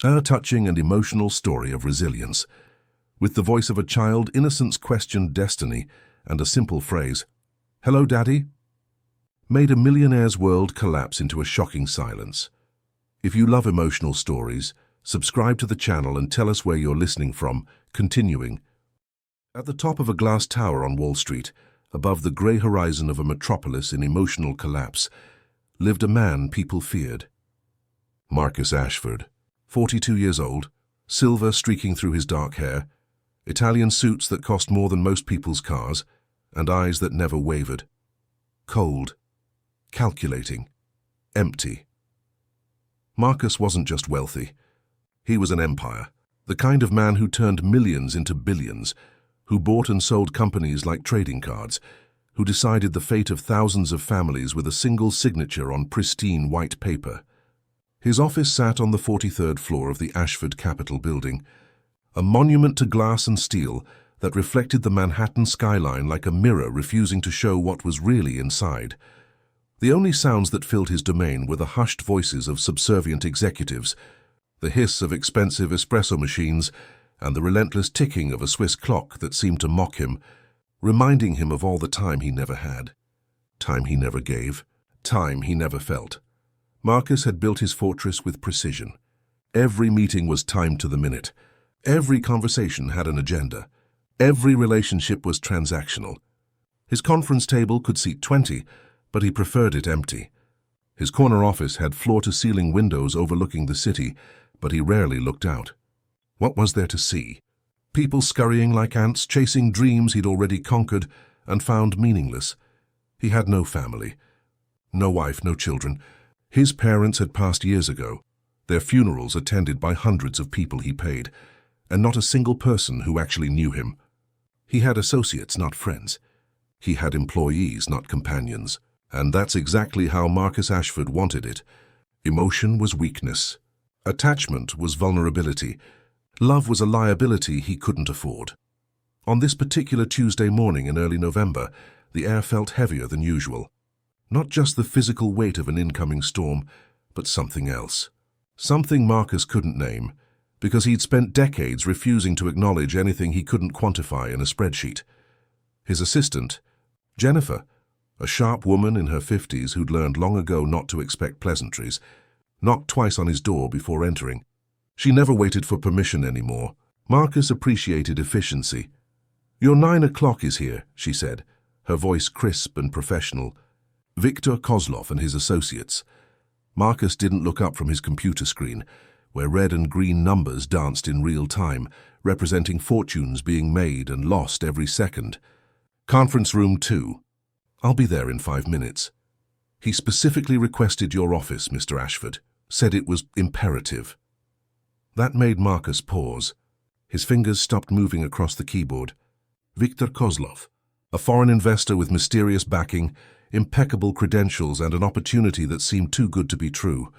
A touching and emotional story of resilience. With the voice of a child, innocence questioned destiny, and a simple phrase, "Hello, Daddy," made a millionaire's world collapse into a shocking silence. If you love emotional stories, subscribe to the channel and tell us where you're listening from. Continuing. At the top of a glass tower on Wall Street, above the grey horizon of a metropolis in emotional collapse, lived a man people feared. Marcus Ashford, 42 years old, silver streaking through his dark hair, Italian suits that cost more than most people's cars, and eyes that never wavered. Cold, calculating, empty. Marcus wasn't just wealthy. He was an empire, the kind of man who turned millions into billions, who bought and sold companies like trading cards, who decided the fate of thousands of families with a single signature on pristine white paper. His office sat on the 43rd floor of the Ashford Capitol building, a monument to glass and steel that reflected the Manhattan skyline like a mirror refusing to show what was really inside. The only sounds that filled his domain were the hushed voices of subservient executives, the hiss of expensive espresso machines, and the relentless ticking of a Swiss clock that seemed to mock him, reminding him of all the time he never had, time he never gave, time he never felt. Marcus had built his fortress with precision. Every meeting was timed to the minute. Every conversation had an agenda. Every relationship was transactional. His conference table could seat 20, but he preferred it empty. His corner office had floor-to-ceiling windows overlooking the city, but he rarely looked out. What was there to see? People scurrying like ants, chasing dreams he'd already conquered and found meaningless. He had no family, no wife, no children. His parents had passed years ago, their funerals attended by hundreds of people he paid, and not a single person who actually knew him. He had associates, not friends. He had employees, not companions. And that's exactly how Marcus Ashford wanted it. Emotion was weakness. Attachment was vulnerability. Love was a liability he couldn't afford. On this particular Tuesday morning in early November, the air felt heavier than usual. Not just the physical weight of an incoming storm, but something else. Something Marcus couldn't name, because he'd spent decades refusing to acknowledge anything he couldn't quantify in a spreadsheet. His assistant, Jennifer, a sharp woman in her 50s who'd learned long ago not to expect pleasantries, knocked twice on his door before entering. She never waited for permission anymore. Marcus appreciated efficiency. "Your 9 o'clock is here," she said, her voice crisp and professional. Viktor Kozlov and his associates. Marcus didn't look up from his computer screen, where red and green numbers danced in real time, representing fortunes being made and lost every second. "Conference room 2. I'll be there in 5 minutes. He specifically requested your office, Mr. Ashford. Said it was imperative." That made Marcus pause. His fingers stopped moving across the keyboard. Viktor Kozlov, a foreign investor with mysterious backing, impeccable credentials, and an opportunity that seemed too good to be true,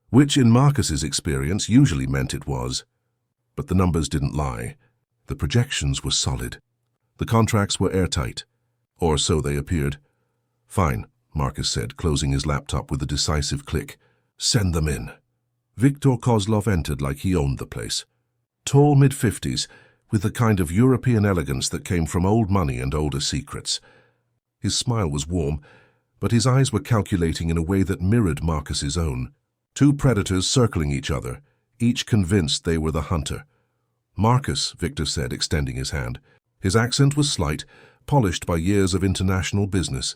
which in Marcus's experience usually meant it was. But the numbers didn't lie. The projections were solid. The contracts were airtight. Or so they appeared. "Fine," Marcus said, closing his laptop with a decisive click. "Send them in." Viktor Kozlov entered like he owned the place. Tall mid-50s, with the kind of European elegance that came from old money and older secrets. His smile was warm, but his eyes were calculating in a way that mirrored Marcus's own. Two predators circling each other, each convinced they were the hunter. "Marcus," Viktor said, extending his hand. His accent was slight, polished by years of international business.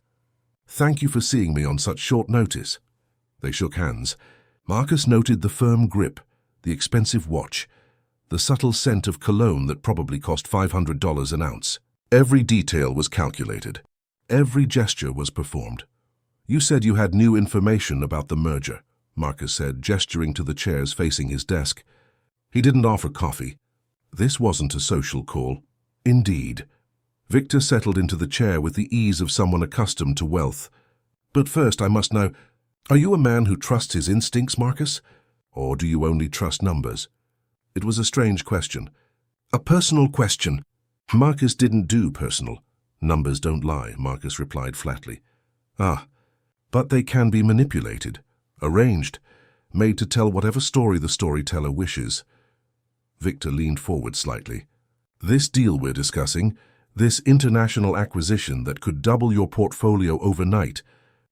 "Thank you for seeing me on such short notice." They shook hands. Marcus noted the firm grip, the expensive watch, the subtle scent of cologne that probably cost $500 an ounce. Every detail was calculated. Every gesture was performed. "You said you had new information about the merger," Marcus said, gesturing to the chairs facing his desk. He didn't offer coffee. This wasn't a social call. Indeed. Viktor settled into the chair with the ease of someone accustomed to wealth. "But first I must know, are you a man who trusts his instincts, Marcus? Or do you only trust numbers?" It was a strange question. A personal question. Marcus didn't do personal. "Numbers don't lie," Marcus replied flatly. "Ah, but they can be manipulated, arranged, made to tell whatever story the storyteller wishes. Victor leaned forward slightly. This deal we're discussing, this international acquisition that could double your portfolio overnight,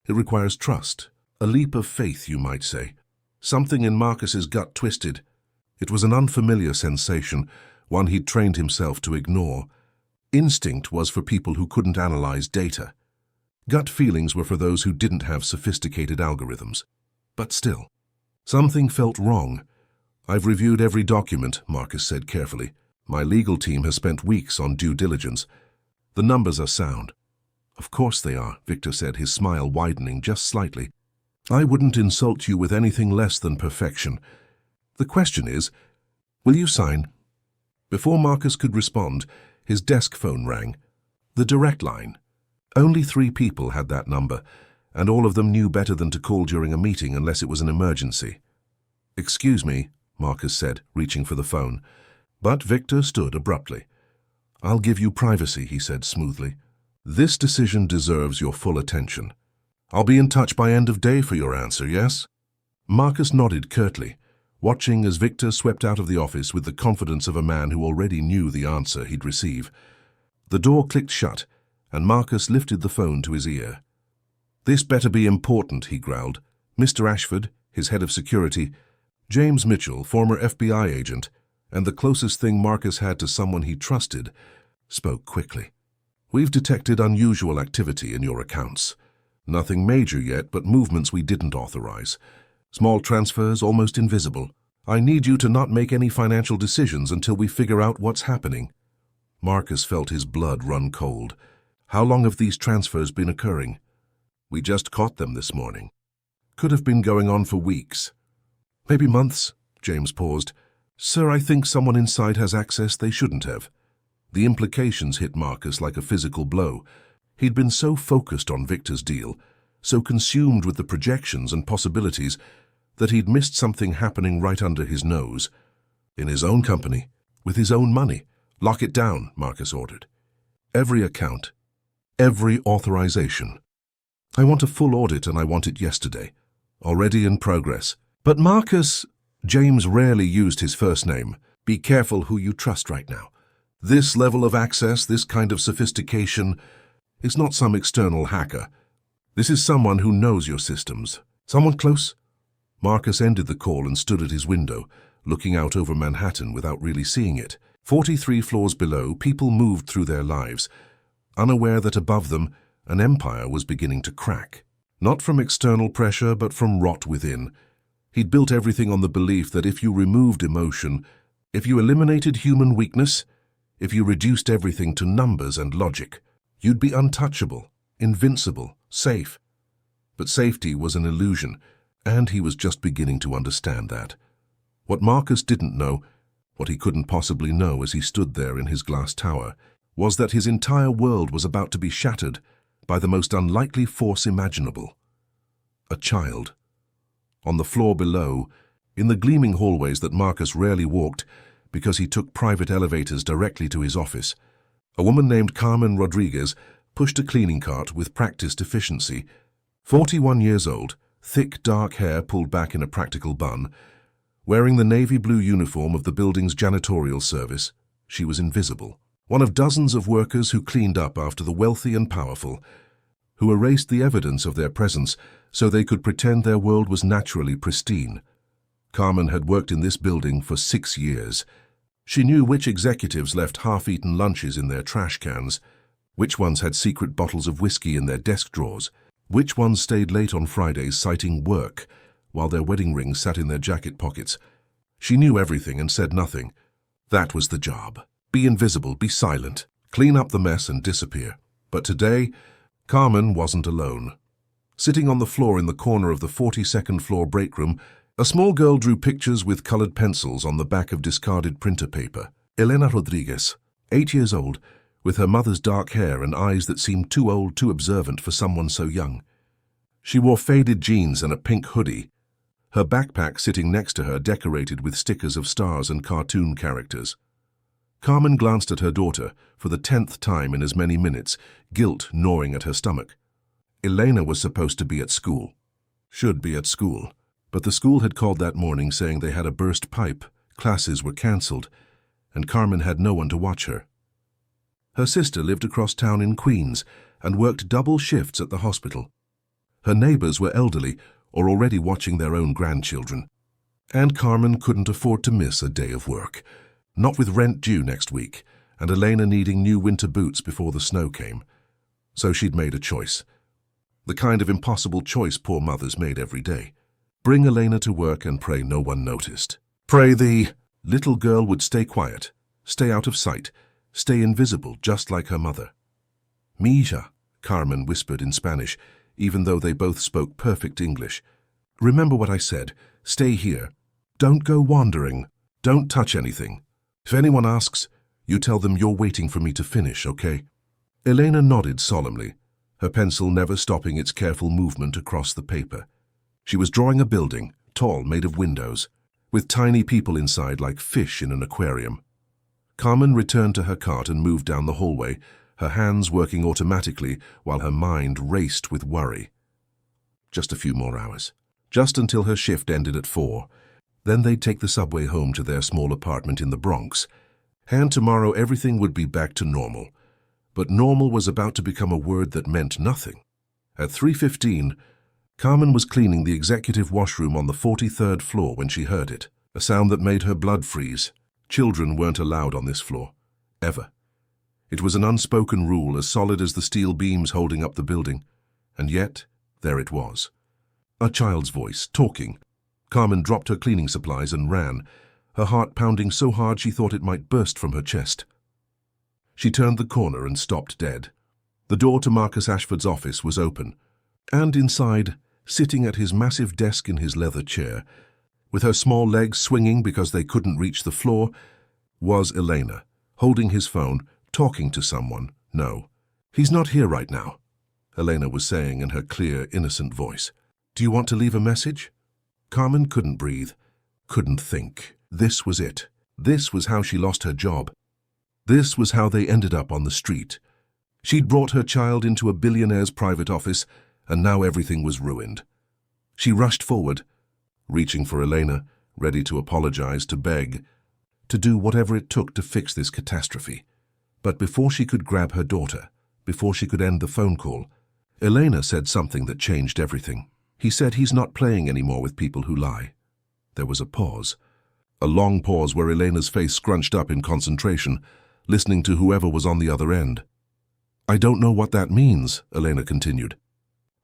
it requires trust, a leap of faith, you might say. Something in Marcus's gut twisted. It was an unfamiliar sensation, one he'd trained himself to ignore. Instinct was for people who couldn't analyze data. Gut feelings were for those who didn't have sophisticated algorithms. But still, something felt wrong. I've reviewed every document, Marcus said carefully. My legal team has spent weeks on due diligence. The numbers are sound. Of course they are, Victor said, his smile widening just slightly. I wouldn't insult you with anything less than perfection. The question is, will you sign? Before Marcus could respond, his desk phone rang. The direct line. Only 3 people had that number, and all of them knew better than to call during a meeting unless it was an emergency. Excuse me, Marcus said, reaching for the phone. But Victor stood abruptly. I'll give you privacy, he said smoothly. This decision deserves your full attention. I'll be in touch by end of day for your answer, yes? Marcus nodded curtly, watching as Victor swept out of the office with the confidence of a man who already knew the answer he'd receive. The door clicked shut, and Marcus lifted the phone to his ear. This better be important, he growled. Mr. Ashford, his head of security, James Mitchell, former FBI agent, and the closest thing Marcus had to someone he trusted, spoke quickly. We've detected unusual activity in your accounts. Nothing major yet, but movements we didn't authorize. Small transfers, almost invisible. I need you to not make any financial decisions until we figure out what's happening. Marcus felt his blood run cold. How long have these transfers been occurring? We just caught them this morning. Could have been going on for weeks. Maybe months, James paused. Sir, I think someone inside has access they shouldn't have. The implications hit Marcus like a physical blow. He'd been so focused on Victor's deal, so consumed with the projections and possibilities, that he'd missed something happening right under his nose. In his own company, with his own money. Lock it down, Marcus ordered. Every account, every authorization. I want a full audit and I want it yesterday. Already in progress. But Marcus, James rarely used his first name. Be careful who you trust right now. This level of access, this kind of sophistication, is not some external hacker. This is someone who knows your systems. Someone close? Marcus ended the call and stood at his window, looking out over Manhattan without really seeing it. 43 floors below, people moved through their lives, unaware that above them, an empire was beginning to crack. Not from external pressure, but from rot within. He'd built everything on the belief that if you removed emotion, if you eliminated human weakness, if you reduced everything to numbers and logic, you'd be untouchable, invincible, safe. But safety was an illusion, and he was just beginning to understand that. What Marcus didn't know, what he couldn't possibly know as he stood there in his glass tower, was that his entire world was about to be shattered by the most unlikely force imaginable. A child. On the floor below, in the gleaming hallways that Marcus rarely walked because he took private elevators directly to his office, a woman named Carmen Rodriguez pushed a cleaning cart with practiced efficiency. 41 years old, thick dark hair pulled back in a practical bun, wearing the navy blue uniform of the building's janitorial service, she was invisible. One of dozens of workers who cleaned up after the wealthy and powerful, who erased the evidence of their presence so they could pretend their world was naturally pristine. Carmen had worked in this building for 6 years. She knew which executives left half-eaten lunches in their trash cans, which ones had secret bottles of whiskey in their desk drawers, which ones stayed late on Fridays citing work, while their wedding rings sat in their jacket pockets. She knew everything and said nothing. That was the job. Be invisible, be silent, clean up the mess and disappear. But today, Carmen wasn't alone. Sitting on the floor in the corner of the 42nd floor break room, a small girl drew pictures with colored pencils on the back of discarded printer paper. Elena Rodriguez, 8 years old, with her mother's dark hair and eyes that seemed too old, too observant for someone so young. She wore faded jeans and a pink hoodie, her backpack sitting next to her decorated with stickers of stars and cartoon characters. Carmen glanced at her daughter for the 10th time in as many minutes, guilt gnawing at her stomach. Elena was supposed to be at school. Should be at school. But the school had called that morning saying they had a burst pipe, classes were cancelled, and Carmen had no one to watch her. Her sister lived across town in Queens and worked double shifts at the hospital. Her neighbors were elderly or already watching their own grandchildren. And Carmen couldn't afford to miss a day of work, not with rent due next week and Elena needing new winter boots before the snow came. So she'd made a choice. The kind of impossible choice poor mothers made every day. Bring Elena to work and pray no one noticed. Pray the little girl would stay quiet, stay out of sight, stay invisible just like her mother. Mija, Carmen whispered in Spanish, even though they both spoke perfect English. Remember what I said. Stay here. Don't go wandering. Don't touch anything. If anyone asks, you tell them you're waiting for me to finish, okay? Elena nodded solemnly, her pencil never stopping its careful movement across the paper. She was drawing a building, tall, made of windows, with tiny people inside like fish in an aquarium. Carmen returned to her cart and moved down the hallway, her hands working automatically while her mind raced with worry. Just a few more hours. Just until her shift ended at 4. Then they'd take the subway home to their small apartment in the Bronx. And tomorrow everything would be back to normal. But normal was about to become a word that meant nothing. At 3:15, Carmen was cleaning the executive washroom on the 43rd floor when she heard it, a sound that made her blood freeze. Children weren't allowed on this floor. Ever. It was an unspoken rule as solid as the steel beams holding up the building. And yet, there it was. A child's voice, talking. Carmen dropped her cleaning supplies and ran, her heart pounding so hard she thought it might burst from her chest. She turned the corner and stopped dead. The door to Marcus Ashford's office was open, and inside, sitting at his massive desk in his leather chair, with her small legs swinging because they couldn't reach the floor, was Elena, holding his phone, talking to someone. No, he's not here right now, Elena was saying in her clear, innocent voice. Do you want to leave a message? Carmen couldn't breathe, couldn't think. This was it. This was how she lost her job. This was how they ended up on the street. She'd brought her child into a billionaire's private office, and now everything was ruined. She rushed forward, reaching for Elena, ready to apologize, to beg, to do whatever it took to fix this catastrophe. But before she could grab her daughter, before she could end the phone call, Elena said something that changed everything. He said he's not playing anymore with people who lie. There was a pause. A long pause where Elena's face scrunched up in concentration, listening to whoever was on the other end. I don't know what that means, Elena continued.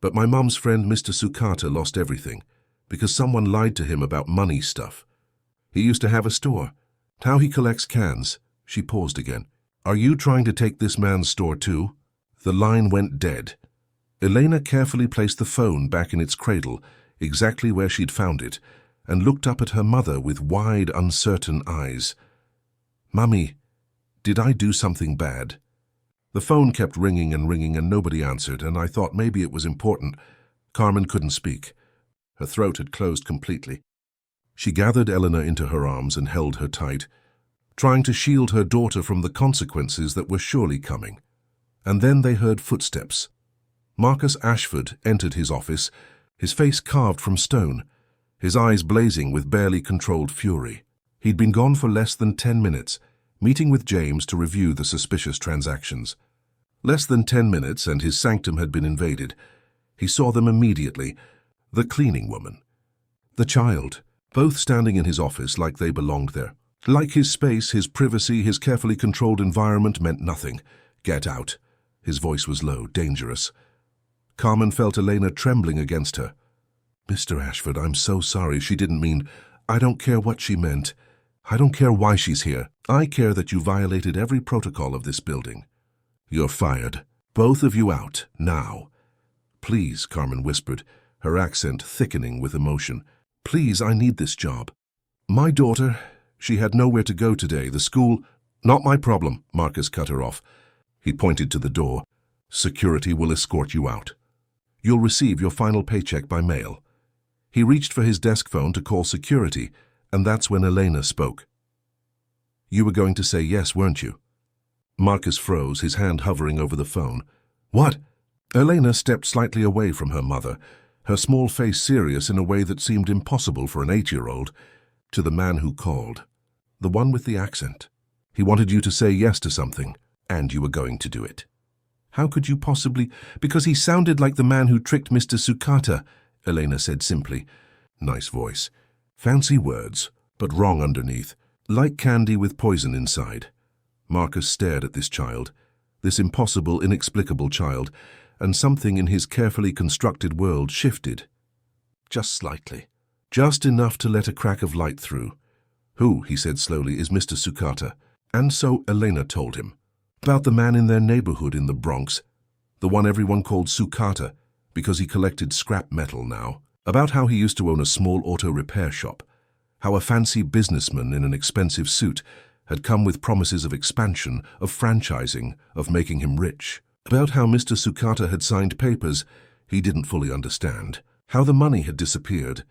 But my mum's friend Mr. Sukata lost everything, because someone lied to him about money stuff. He used to have a store. Now he collects cans. She paused again. Are you trying to take this man's store too? The line went dead. Elena carefully placed the phone back in its cradle, exactly where she'd found it, and looked up at her mother with wide, uncertain eyes. Mummy, did I do something bad? The phone kept ringing and nobody answered, and I thought maybe it was important. Carmen couldn't speak. Her throat had closed completely. She gathered Elena into her arms and held her tight, trying to shield her daughter from the consequences that were surely coming. And then they heard footsteps. Marcus Ashford entered his office, his face carved from stone, his eyes blazing with barely controlled fury. He'd been gone for less than 10 minutes, meeting with James to review the suspicious transactions. Less than 10 minutes and his sanctum had been invaded. He saw them immediately, the cleaning woman, the child, both standing in his office like they belonged there. Like his space, his privacy, his carefully controlled environment meant nothing. Get out. His voice was low, dangerous. Carmen felt Elena trembling against her. Mr. Ashford, I'm so sorry. She didn't mean. I don't care what she meant. I don't care why she's here. I care that you violated every protocol of this building. You're fired. Both of you out, now. Please, Carmen whispered, her accent thickening with emotion. Please, I need this job. My daughter, she had nowhere to go today. The school. Not my problem, Marcus cut her off. He pointed to the door. Security will escort you out. You'll receive your final paycheck by mail. He reached for his desk phone to call security, and that's when Elena spoke. You were going to say yes, weren't you? Marcus froze, his hand hovering over the phone. What? Elena stepped slightly away from her mother, her small face serious in a way that seemed impossible for an 8-year-old, to the man who called. The one with the accent. He wanted you to say yes to something, and you were going to do it. How could you possibly? Because he sounded like the man who tricked Mr. Sukata, Elena said simply. Nice voice. Fancy words, but wrong underneath. Like candy with poison inside. Marcus stared at this child, this impossible, inexplicable child, and something in his carefully constructed world shifted. Just slightly. Just enough to let a crack of light through. Who, he said slowly, is Mr. Sukata? And so Elena told him. About the man in their neighborhood in the Bronx. The one everyone called Sukata, because he collected scrap metal now. About how he used to own a small auto repair shop. How a fancy businessman in an expensive suit had come with promises of expansion, of franchising, of making him rich. About how Mr. Sukata had signed papers he didn't fully understand. How the money had disappeared.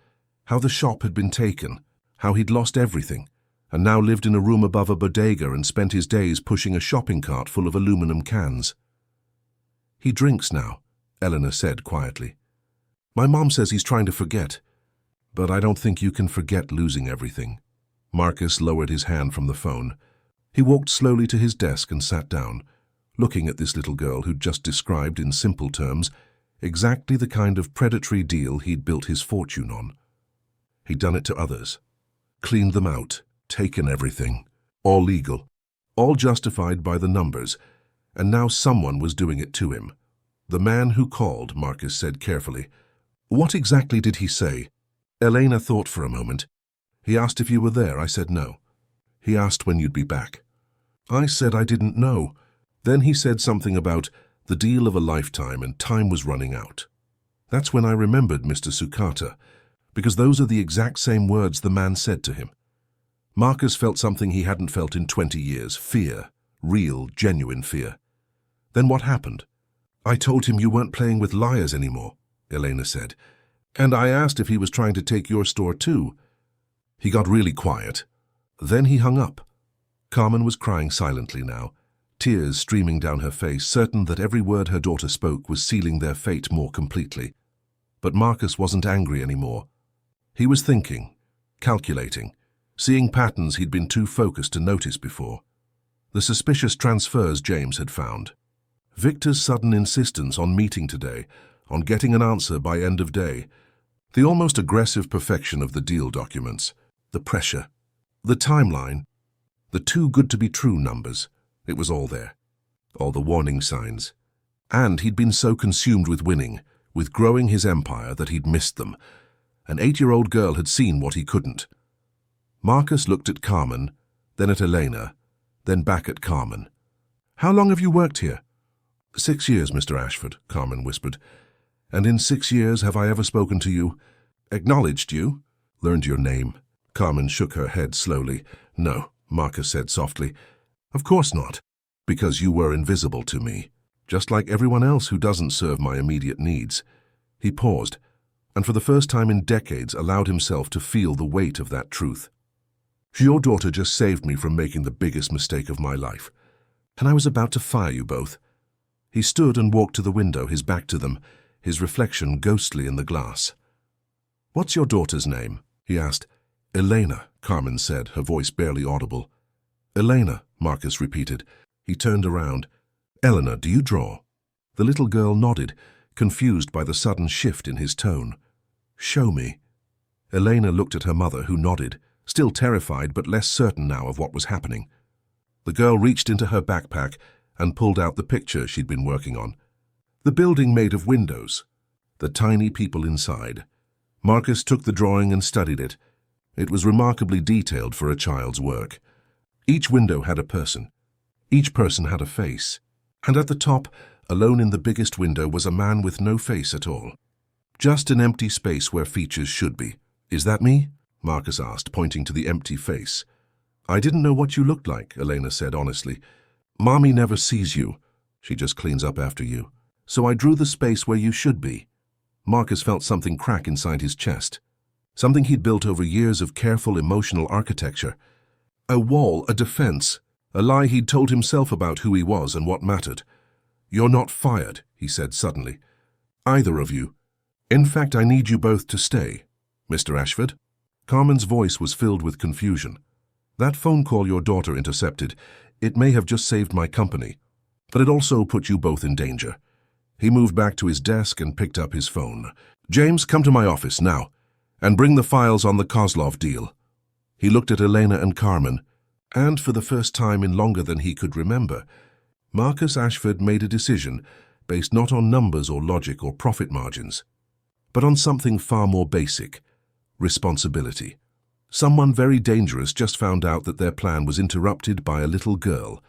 How the shop had been taken. How he'd lost everything, and now lived in a room above a bodega and spent his days pushing a shopping cart full of aluminum cans. He drinks now, Eleanor said quietly. My mom says he's trying to forget, but I don't think you can forget losing everything. Marcus lowered his hand from the phone. He walked slowly to his desk and sat down, looking at this little girl who'd just described in simple terms exactly the kind of predatory deal he'd built his fortune on. He'd done it to others. Cleaned them out, taken everything, all legal, all justified by the numbers, and now someone was doing it to him. The man who called, Marcus said carefully. What exactly did he say? Elena thought for a moment. He asked if you were there. I said no. He asked when you'd be back. I said I didn't know. Then he said something about the deal of a lifetime and time was running out. That's when I remembered Mr. Sukata, because those are the exact same words the man said to him. Marcus felt something he hadn't felt in 20 years, fear, real, genuine fear. Then what happened? I told him you weren't playing with liars anymore, Elena said, and I asked if he was trying to take your store too. He got really quiet. Then he hung up. Carmen was crying silently now, tears streaming down her face, certain that every word her daughter spoke was sealing their fate more completely. But Marcus wasn't angry anymore. He was thinking, calculating, seeing patterns he'd been too focused to notice before. The suspicious transfers James had found. Victor's sudden insistence on meeting today, on getting an answer by end of day. The almost aggressive perfection of the deal documents. The pressure. The timeline. The too good to be true numbers. It was all there. All the warning signs. And he'd been so consumed with winning, with growing his empire, that he'd missed them. An 8-year-old girl had seen what he couldn't. Marcus looked at Carmen, then at Elena, then back at Carmen. How long have you worked here? 6 years, Mr. Ashford, Carmen whispered. And in 6 years have I ever spoken to you? Acknowledged you? Learned your name? Carmen shook her head slowly. No, Marcus said softly. Of course not. Because you were invisible to me, just like everyone else who doesn't serve my immediate needs. He paused, and for the first time in decades allowed himself to feel the weight of that truth. Your daughter just saved me from making the biggest mistake of my life, and I was about to fire you both. He stood and walked to the window, his back to them, his reflection ghostly in the glass. What's your daughter's name? He asked. Elena, Carmen said, her voice barely audible. Elena, Marcus repeated. He turned around. Eleanor, do you draw? The little girl nodded, confused by the sudden shift in his tone. Show me. Elena looked at her mother, who nodded, still terrified but less certain now of what was happening. The girl reached into her backpack and pulled out the picture she'd been working on. The building made of windows. The tiny people inside. Marcus took the drawing and studied it. It was remarkably detailed for a child's work. Each window had a person. Each person had a face. And at the top, alone in the biggest window, was a man with no face at all. Just an empty space where features should be. Is that me? Marcus asked, pointing to the empty face. I didn't know what you looked like, Elena said honestly. Mommy never sees you. She just cleans up after you. So I drew the space where you should be. Marcus felt something crack inside his chest. Something he'd built over years of careful emotional architecture. A wall, a defense, a lie he'd told himself about who he was and what mattered. You're not fired, he said suddenly. Either of you. In fact, I need you both to stay, Mr. Ashford. Carmen's voice was filled with confusion. That phone call your daughter intercepted, it may have just saved my company, but it also put you both in danger. He moved back to his desk and picked up his phone. James, come to my office now, and bring the files on the Kozlov deal. He looked at Elena and Carmen, and for the first time in longer than he could remember, Marcus Ashford made a decision based not on numbers or logic or profit margins, but on something far more basic: responsibility. Someone very dangerous just found out that their plan was interrupted by a little girl.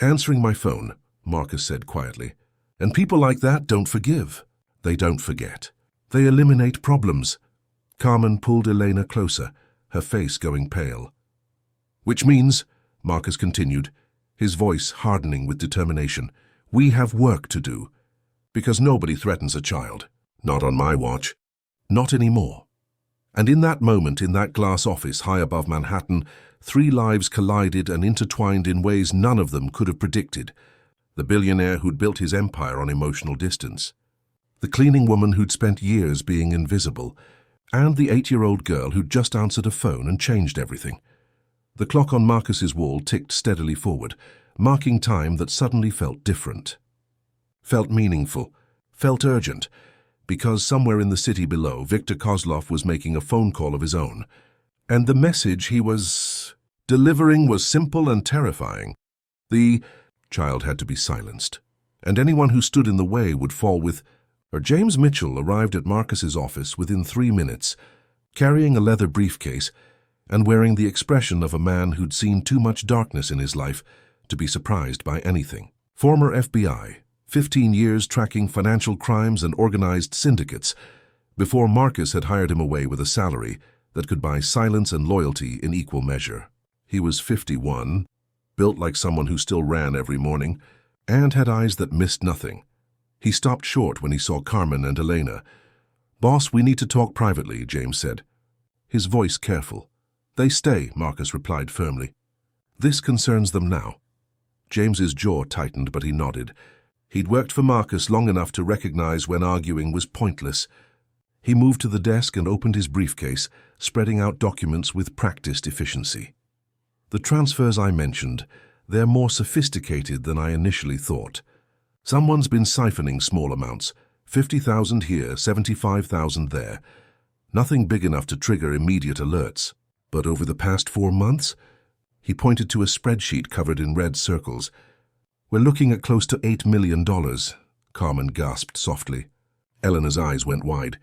Answering my phone, Marcus said quietly. And people like that don't forgive. They don't forget. They eliminate problems. Carmen pulled Elena closer, her face going pale. Which means, Marcus continued, his voice hardening with determination, we have work to do. Because nobody threatens a child. Not on my watch. Not anymore. And in that moment, in that glass office high above Manhattan, 3 lives collided and intertwined in ways none of them could have predicted. The billionaire who'd built his empire on emotional distance, the cleaning woman who'd spent years being invisible, and the 8-year-old girl who'd just answered a phone and changed everything. The clock on Marcus's wall ticked steadily forward, marking time that suddenly felt different. Felt meaningful, felt urgent, because somewhere in the city below, Victor Kozlov was making a phone call of his own. And the message he was delivering was simple and terrifying. The child had to be silenced, and anyone who stood in the way would fall with her. James Mitchell arrived at Marcus's office within 3 minutes, carrying a leather briefcase and wearing the expression of a man who'd seen too much darkness in his life to be surprised by anything. Former FBI, 15 years tracking financial crimes and organized syndicates, before Marcus had hired him away with a salary that could buy silence and loyalty in equal measure. He was 51, built like someone who still ran every morning, and had eyes that missed nothing. He stopped short when he saw Carmen and Elena. "Boss, we need to talk privately," James said, his voice careful. "They stay," Marcus replied firmly. "This concerns them now." James's jaw tightened, but he nodded. He'd worked for Marcus long enough to recognize when arguing was pointless. He moved to the desk and opened his briefcase, spreading out documents with practiced efficiency. "The transfers I mentioned, they're more sophisticated than I initially thought. Someone's been siphoning small amounts, 50,000 here, 75,000 there. Nothing big enough to trigger immediate alerts. But over the past 4 months," he pointed to a spreadsheet covered in red circles, "we're looking at close to $8 million, Carmen gasped softly. Eleanor's eyes went wide.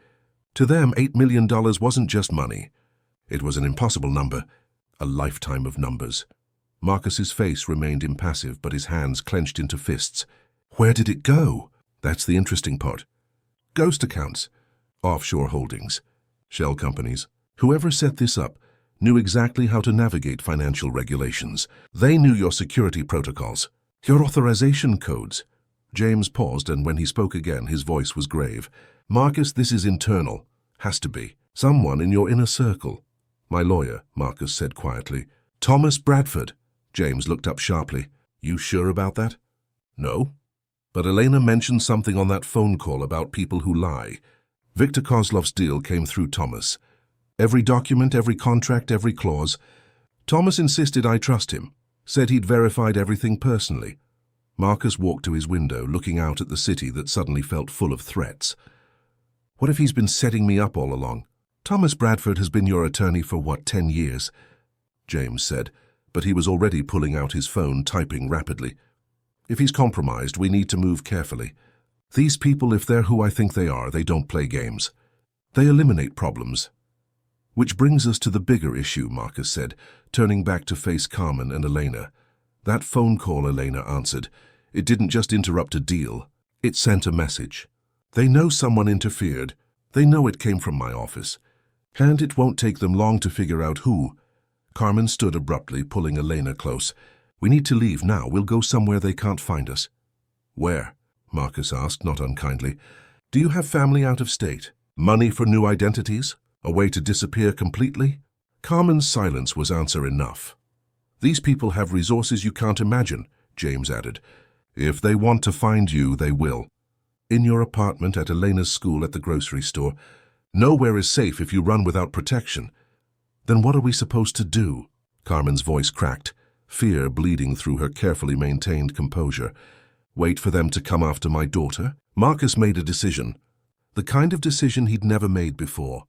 To them, $8 million wasn't just money. It was an impossible number, a lifetime of numbers. Marcus's face remained impassive, but his hands clenched into fists. Where did it go? That's the interesting part. Ghost accounts, offshore holdings, shell companies. Whoever set this up knew exactly how to navigate financial regulations. They knew your security protocols, your authorization codes." James paused, and when he spoke again, his voice was grave. "Marcus, this is internal. Has to be. Someone in your inner circle." "My lawyer," Marcus said quietly. "Thomas Bradford." James looked up sharply. "You sure about that?" "No. But Elena mentioned something on that phone call about people who lie. Victor Kozlov's deal came through Thomas. Every document, every contract, every clause. Thomas insisted I trust him. Said he'd verified everything personally." Marcus walked to his window, looking out at the city that suddenly felt full of threats. "What if he's been setting me up all along? Thomas Bradford has been your attorney for, 10 years? James said, but he was already pulling out his phone, typing rapidly. "If he's compromised, we need to move carefully. These people, if they're who I think they are, they don't play games. They eliminate problems." "Which brings us to the bigger issue," Marcus said, turning back to face Carmen and Elena. "That phone call," Elena answered. "It didn't just interrupt a deal. It sent a message. They know someone interfered. They know it came from my office. And it won't take them long to figure out who." Carmen stood abruptly, pulling Elena close. "We need to leave now. We'll go somewhere they can't find us." "Where?" Marcus asked, not unkindly. "Do you have family out of state? Money for new identities? A way to disappear completely?" Carmen's silence was answer enough. "These people have resources you can't imagine," James added. "If they want to find you, they will." In your apartment, at Elena's school, at the grocery store. Nowhere is safe if you run without protection. Then what are we supposed to do? Carmen's voice cracked, fear bleeding through her carefully maintained composure. Wait for them to come after my daughter? Marcus made a decision. The kind of decision he'd never made before.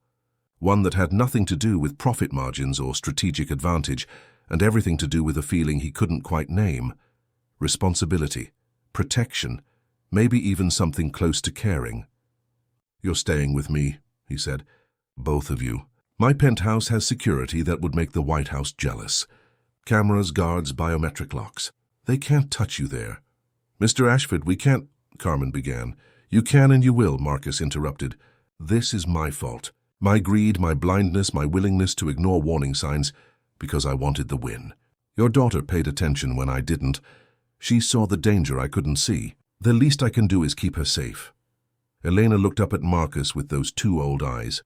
One that had nothing to do with profit margins or strategic advantage, and everything to do with a feeling he couldn't quite name. Responsibility, protection, maybe even something close to caring. You're staying with me, he said. Both of you. My penthouse has security that would make the White House jealous. Cameras, guards, biometric locks. They can't touch you there. Mr. Ashford, we can't, Carmen began. You can and you will, Marcus interrupted. This is my fault. My greed, my blindness, my willingness to ignore warning signs, because I wanted the win. Your daughter paid attention when I didn't. She saw the danger I couldn't see. The least I can do is keep her safe. Elena looked up at Marcus with those two old eyes.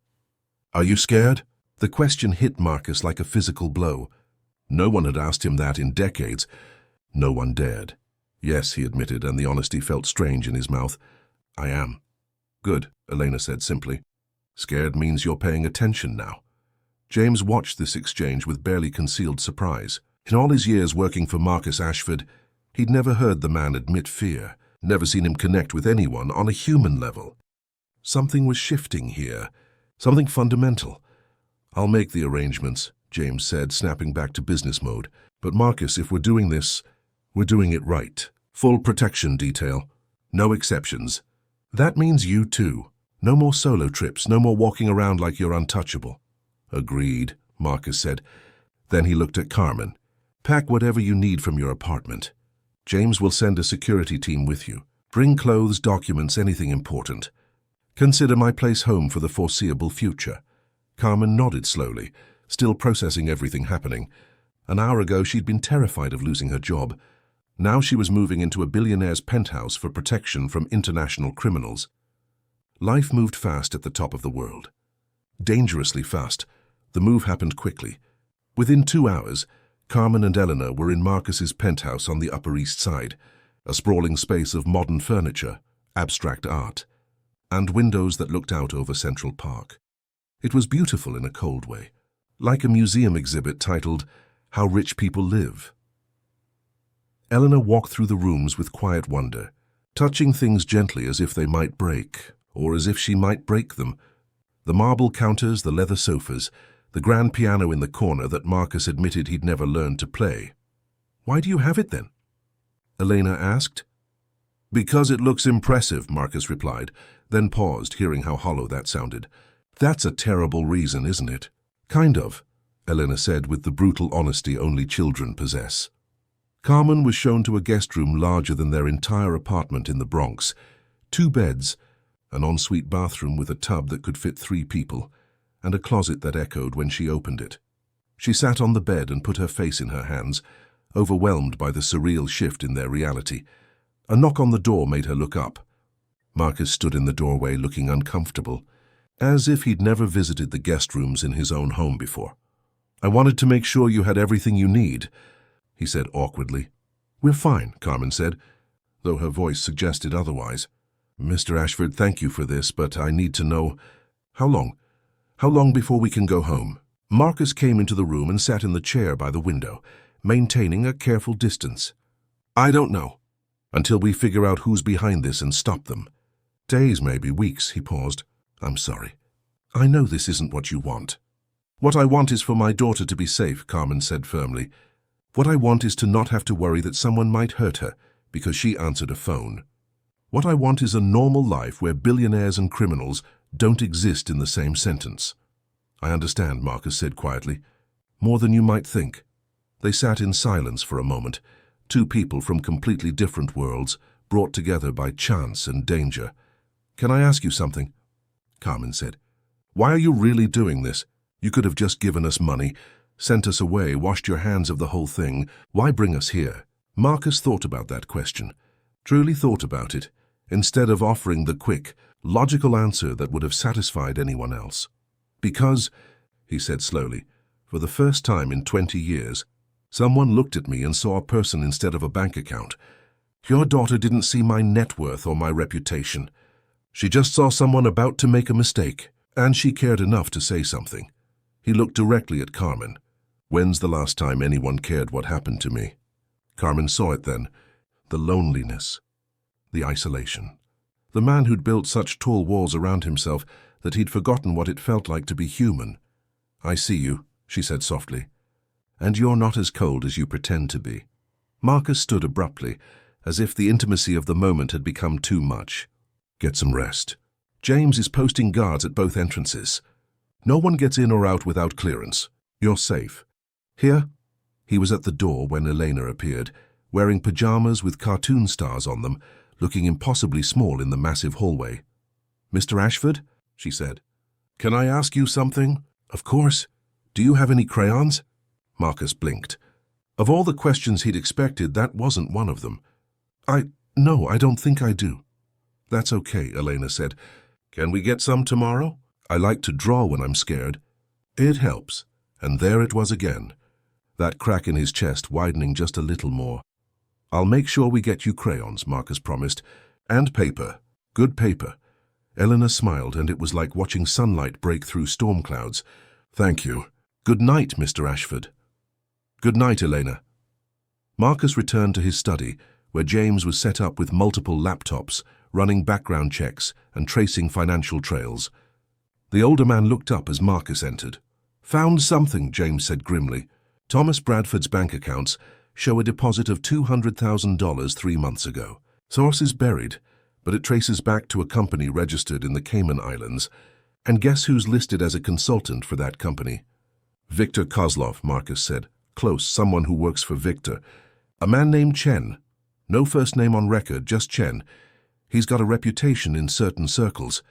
Are you scared? The question hit Marcus like a physical blow. No one had asked him that in decades. No one dared. Yes, he admitted, and the honesty felt strange in his mouth. I am. Good, Elena said simply. Scared means you're paying attention now. James watched this exchange with barely concealed surprise. In all his years working for Marcus Ashford, he'd never heard the man admit fear, never seen him connect with anyone on a human level. Something was shifting here, something fundamental. I'll make the arrangements, James said, snapping back to business mode. But Marcus, if we're doing this, we're doing it right. Full protection detail. No exceptions. That means you too. No more solo trips, no more walking around like you're untouchable. Agreed, Marcus said. Then he looked at Carmen. Pack whatever you need from your apartment. James will send a security team with you. Bring clothes, documents, anything important. Consider my place home for the foreseeable future. Carmen nodded slowly, still processing everything happening. An hour ago she'd been terrified of losing her job. Now she was moving into a billionaire's penthouse for protection from international criminals. Life moved fast at the top of the world. Dangerously fast. The move happened quickly. Within 2 hours, Carmen and Eleanor were in Marcus's penthouse on the Upper East Side, a sprawling space of modern furniture, abstract art, and windows that looked out over Central Park. It was beautiful in a cold way, like a museum exhibit titled, How Rich People Live. Eleanor walked through the rooms with quiet wonder, touching things gently as if they might break, or as if she might break them. The marble counters, the leather sofas, the grand piano in the corner that Marcus admitted he'd never learned to play. Why do you have it then? Elena asked. Because it looks impressive, Marcus replied, then paused, hearing how hollow that sounded. That's a terrible reason, isn't it? Kind of, Elena said with the brutal honesty only children possess. Carmen was shown to a guest room larger than their entire apartment in the Bronx. 2 beds, an ensuite bathroom with a tub that could fit 3 people, and a closet that echoed when she opened it. She sat on the bed and put her face in her hands, overwhelmed by the surreal shift in their reality. A knock on the door made her look up. Marcus stood in the doorway looking uncomfortable, as if he'd never visited the guest rooms in his own home before. I wanted to make sure you had everything you need, he said awkwardly. We're fine, Carmen said, though her voice suggested otherwise. Mr. Ashford, thank you for this, but I need to know, how long? How long before we can go home? Marcus came into the room and sat in the chair by the window, maintaining a careful distance. I don't know. Until we figure out who's behind this and stop them. Days, maybe weeks, he paused. I'm sorry. I know this isn't what you want. What I want is for my daughter to be safe, Carmen said firmly. What I want is to not have to worry that someone might hurt her because she answered a phone. What I want is a normal life where billionaires and criminals don't exist in the same sentence. I understand, Marcus said quietly. More than you might think. They sat in silence for a moment, 2 people from completely different worlds, brought together by chance and danger. Can I ask you something? Carmen said. Why are you really doing this? You could have just given us money, sent us away, washed your hands of the whole thing. Why bring us here? Marcus thought about that question, truly thought about it, instead of offering the quick, logical answer that would have satisfied anyone else. Because, he said slowly, for the first time in 20 years, someone looked at me and saw a person instead of a bank account. Your daughter didn't see my net worth or my reputation. She just saw someone about to make a mistake, and she cared enough to say something. He looked directly at Carmen. When's the last time anyone cared what happened to me? Carmen saw it then. The loneliness. The isolation. The man who'd built such tall walls around himself that he'd forgotten what it felt like to be human. I see you, she said softly. And you're not as cold as you pretend to be. Marcus stood abruptly, as if the intimacy of the moment had become too much. Get some rest. James is posting guards at both entrances. No one gets in or out without clearance. You're safe. Here? He was at the door when Elena appeared, wearing pajamas with cartoon stars on them, looking impossibly small in the massive hallway. Mr. Ashford? She said. Can I ask you something? Of course. Do you have any crayons? Marcus blinked. Of all the questions he'd expected, that wasn't one of them. No, I don't think I do. That's okay, Elena said. Can we get some tomorrow? I like to draw when I'm scared. It helps. And there it was again. That crack in his chest widening just a little more. I'll make sure we get you crayons, Marcus promised. And paper. Good paper. Elena smiled, and it was like watching sunlight break through storm clouds. Thank you. Good night, Mr. Ashford. Good night, Elena. Marcus returned to his study, where James was set up with multiple laptops, running background checks and tracing financial trails. The older man looked up as Marcus entered. Found something, James said grimly. Thomas Bradford's bank accounts show a deposit of $200,000 3 months ago. Source is buried, but it traces back to a company registered in the Cayman Islands. And guess who's listed as a consultant for that company? Victor Kozlov, Marcus said. Close, someone who works for Victor. A man named Chen. No first name on record, just Chen. He's got a reputation in certain circles.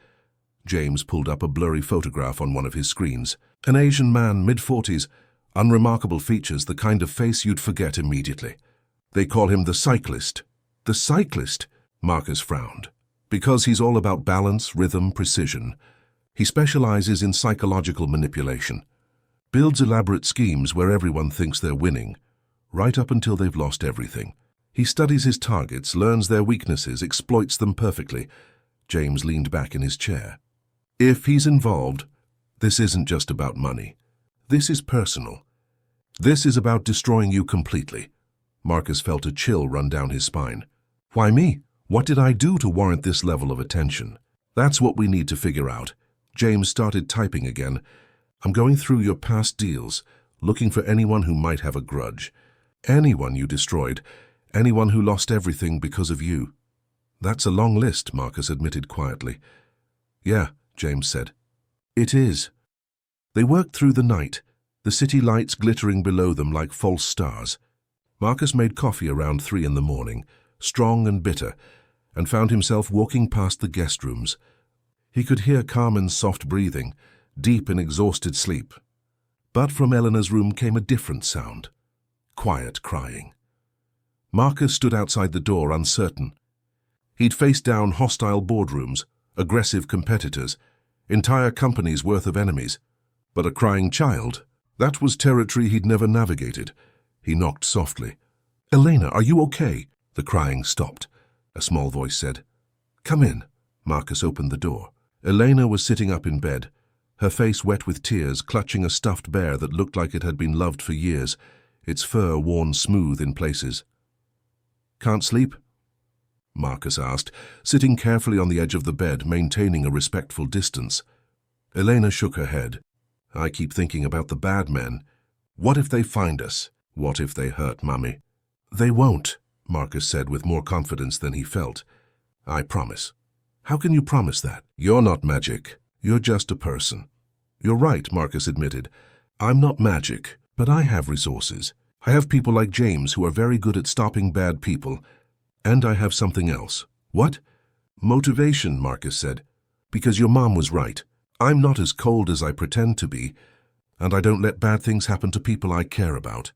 James pulled up a blurry photograph on one of his screens. An Asian man, mid-40s. Unremarkable features, the kind of face you'd forget immediately. They call him the cyclist. The cyclist? Marcus frowned. Because he's all about balance, rhythm, precision. He specializes in psychological manipulation. Builds elaborate schemes where everyone thinks they're winning, right up until they've lost everything. He studies his targets, learns their weaknesses, exploits them perfectly. James leaned back in his chair. If he's involved, this isn't just about money. This is personal. This is about destroying you completely. Marcus felt a chill run down his spine. Why me? What did I do to warrant this level of attention? That's what we need to figure out. James started typing again. I'm going through your past deals, looking for anyone who might have a grudge. Anyone you destroyed. Anyone who lost everything because of you. That's a long list, Marcus admitted quietly. Yeah, James said. It is. They worked through the night, the city lights glittering below them like false stars. Marcus made coffee around 3 in the morning, strong and bitter, and found himself walking past the guest rooms. He could hear Carmen's soft breathing, deep in exhausted sleep. But from Eleanor's room came a different sound. Quiet crying. Marcus stood outside the door, uncertain. He'd faced down hostile boardrooms, aggressive competitors, entire companies worth of enemies. But a crying child, that was territory he'd never navigated. He knocked softly. Elena, are you okay? The crying stopped. A small voice said, Come in. Marcus opened the door. Elena was sitting up in bed, her face wet with tears, clutching a stuffed bear that looked like it had been loved for years, its fur worn smooth in places. Can't sleep? Marcus asked, sitting carefully on the edge of the bed, maintaining a respectful distance. Elena shook her head. I keep thinking about the bad men. What if they find us? What if they hurt Mummy? They won't, Marcus said with more confidence than he felt. I promise. How can you promise that? You're not magic. You're just a person. You're right, Marcus admitted. I'm not magic, but I have resources. I have people like James who are very good at stopping bad people. And I have something else. What? Motivation, Marcus said. Because your mom was right. I'm not as cold as I pretend to be, and I don't let bad things happen to people I care about.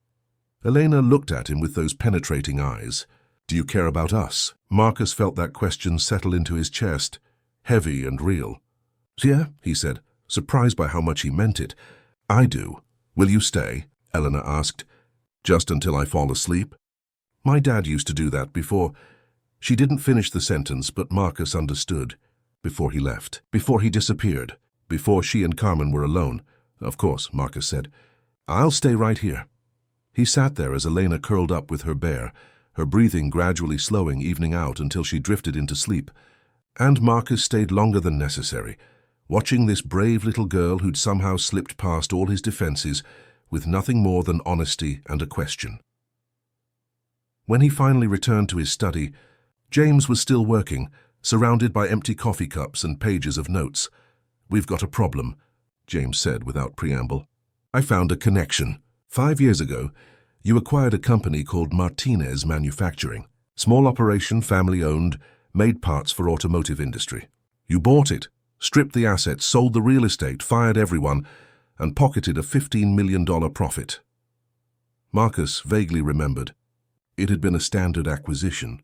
Elena looked at him with those penetrating eyes. Do you care about us? Marcus felt that question settle into his chest, heavy and real. Yeah, he said, surprised by how much he meant it. I do. Will you stay? Elena asked. Just until I fall asleep? My dad used to do that before. She didn't finish the sentence, but Marcus understood. before he left, before he disappeared, before she and Carmen were alone. "Of course," Marcus said. "I'll stay right here." He sat there as Elena curled up with her bear, her breathing gradually slowing, evening out until she drifted into sleep. And Marcus stayed longer than necessary, watching this brave little girl who'd somehow slipped past all his defenses with nothing more than honesty and a question. When he finally returned to his study, James was still working, surrounded by empty coffee cups and pages of notes. "We've got a problem," James said without preamble. "I found a connection. 5 years ago, you acquired a company called Martinez Manufacturing. Small operation, family-owned, made parts for automotive industry. You bought it, stripped the assets, sold the real estate, fired everyone, and pocketed a $15 million profit." Marcus vaguely remembered. It had been a standard acquisition.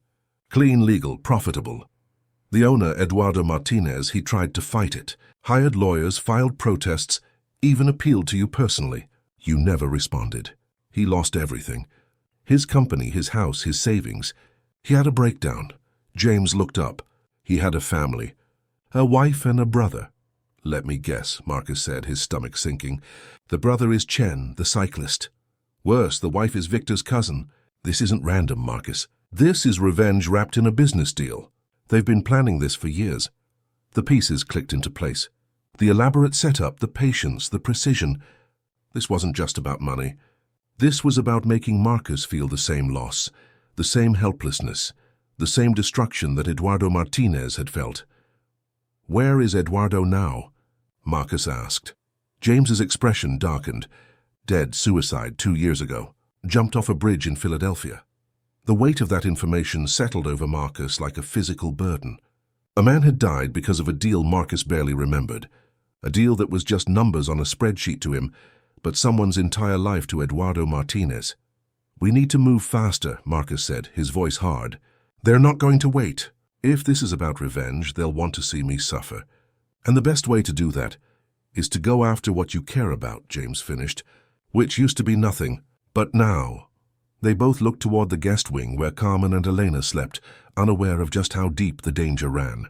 Clean, legal, profitable. The owner, Eduardo Martinez, he tried to fight it, hired lawyers, filed protests, even appealed to you personally. You never responded. He lost everything. His company, his house, his savings. He had a breakdown. James looked up. He had a family. A wife and a brother. "Let me guess," Marcus said, his stomach sinking. "The brother is Chen, the cyclist. Worse, the wife is Victor's cousin. This isn't random, Marcus. This is revenge wrapped in a business deal. They've been planning this for years." The pieces clicked into place. The elaborate setup, the patience, the precision. This wasn't just about money. This was about making Marcus feel the same loss, the same helplessness, the same destruction that Eduardo Martinez had felt. "Where is Eduardo now?" Marcus asked. James's expression darkened. "Dead, suicide 2 years ago. Jumped off a bridge in Philadelphia." The weight of that information settled over Marcus like a physical burden. A man had died because of a deal Marcus barely remembered. A deal that was just numbers on a spreadsheet to him, but someone's entire life to Eduardo Martinez. "We need to move faster," Marcus said, his voice hard. "They're not going to wait. If this is about revenge, they'll want to see me suffer. And the best way to do that is to go after what you care about," James finished, "which used to be nothing, but now." They both looked toward the guest wing where Carmen and Elena slept, unaware of just how deep the danger ran.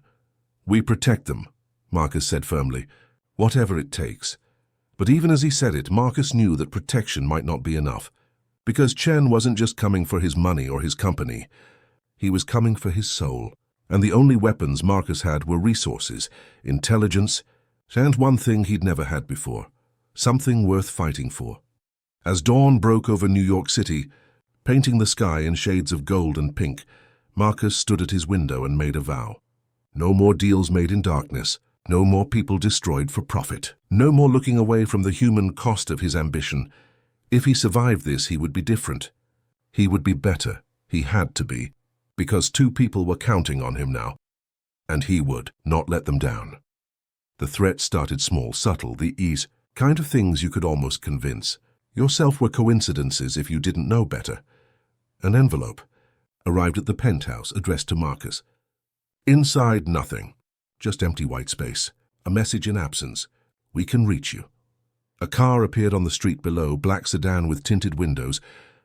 "We protect them," Marcus said firmly, "whatever it takes." But even as he said it, Marcus knew that protection might not be enough, because Chen wasn't just coming for his money or his company. He was coming for his soul, and the only weapons Marcus had were resources, intelligence, and one thing he'd never had before, something worth fighting for. As dawn broke over New York City, painting the sky in shades of gold and pink, Marcus stood at his window and made a vow. No more deals made in darkness, no more people destroyed for profit, no more looking away from the human cost of his ambition. If he survived this, he would be different. He would be better. He had to be, because 2 people were counting on him now, and he would not let them down. The threat started small, subtle, the ease, kind of things you could almost convince yourself were coincidences if you didn't know better. An envelope arrived at the penthouse addressed to Marcus. Inside, nothing. Just empty white space. A message in absence. "We can reach you." A car appeared on the street below, black sedan with tinted windows,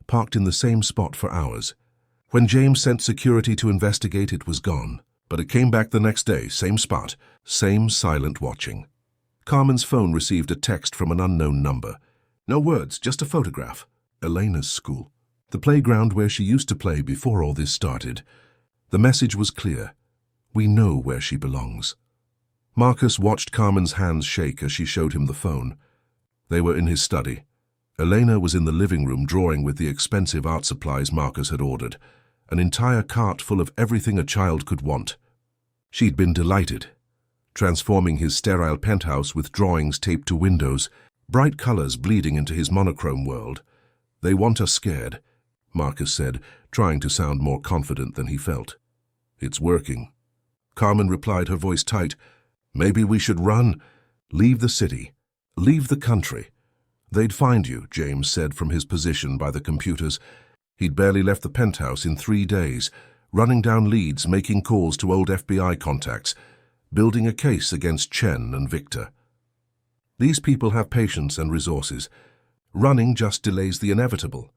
parked in the same spot for hours. When James sent security to investigate, it was gone. But it came back the next day, same spot, same silent watching. Carmen's phone received a text from an unknown number. No words, just a photograph. Elena's school. The playground where she used to play before all this started. The message was clear. We know where she belongs. Marcus watched Carmen's hands shake as she showed him the phone. They were in his study. Elena was in the living room drawing with the expensive art supplies Marcus had ordered, an entire cart full of everything a child could want. She'd been delighted, transforming his sterile penthouse with drawings taped to windows, bright colors bleeding into his monochrome world. "They want us scared," Marcus said, trying to sound more confident than he felt. "It's working." Carmen replied, her voice tight. "Maybe we should run. Leave the city. Leave the country." "They'd find you," James said from his position by the computers. He'd barely left the penthouse in 3 days, running down leads, making calls to old FBI contacts, building a case against Chen and Victor. These people have patience and resources. Running just delays the inevitable.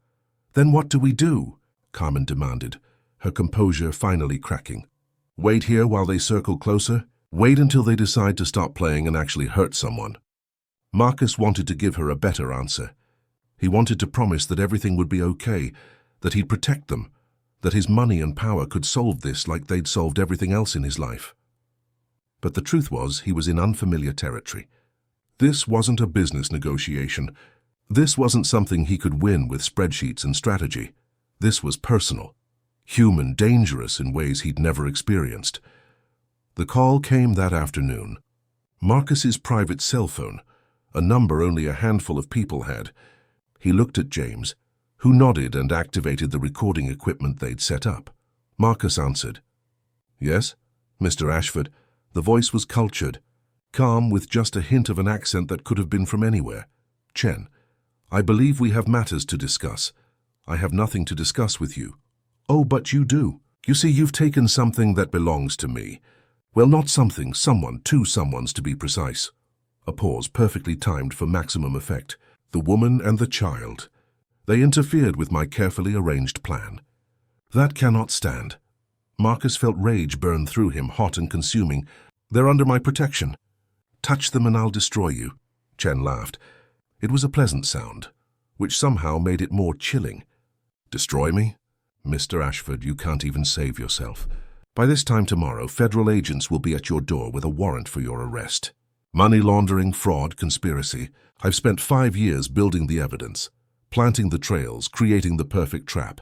"Then what do we do?" Carmen demanded, her composure finally cracking. "Wait here while they circle closer?" Wait until they decide to stop playing and actually hurt someone. Marcus wanted to give her a better answer. He wanted to promise that everything would be okay, that he'd protect them, that his money and power could solve this like they'd solved everything else in his life. But the truth was, he was in unfamiliar territory. This wasn't a business negotiation. This wasn't something he could win with spreadsheets and strategy. This was personal, human, dangerous in ways he'd never experienced. The call came that afternoon. Marcus's private cell phone, a number only a handful of people had. He looked at James, who nodded and activated the recording equipment they'd set up. Marcus answered. "Yes, Mr. Ashford." The voice was cultured, calm with just a hint of an accent that could have been from anywhere. "Chen, I believe we have matters to discuss. I have nothing to discuss with you." "Oh, but you do. You see, you've taken something that belongs to me. Well, not something, someone, two someones to be precise." A pause perfectly timed for maximum effect. "The woman and the child. They interfered with my carefully arranged plan. That cannot stand." Marcus felt rage burn through him, hot and consuming. "They're under my protection. Touch them and I'll destroy you." Chen laughed. It was a pleasant sound, which somehow made it more chilling. "Destroy me? Mr. Ashford, you can't even save yourself. By this time tomorrow, federal agents will be at your door with a warrant for your arrest. Money laundering, fraud, conspiracy. I've spent 5 years building the evidence, planting the trails, creating the perfect trap.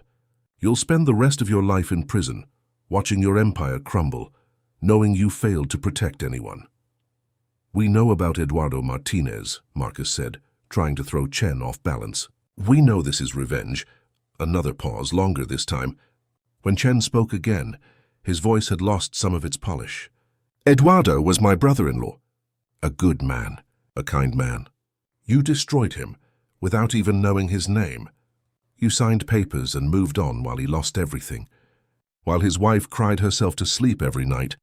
You'll spend the rest of your life in prison, watching your empire crumble, knowing you failed to protect anyone." "We know about Eduardo Martinez," Marcus said, trying to throw Chen off balance. "We know this is revenge." Another pause, longer this time. When Chen spoke again, his voice had lost some of its polish. "Eduardo was my brother-in-law. A good man, a kind man. You destroyed him, without even knowing his name. You signed papers and moved on while he lost everything. While his wife cried herself to sleep every night,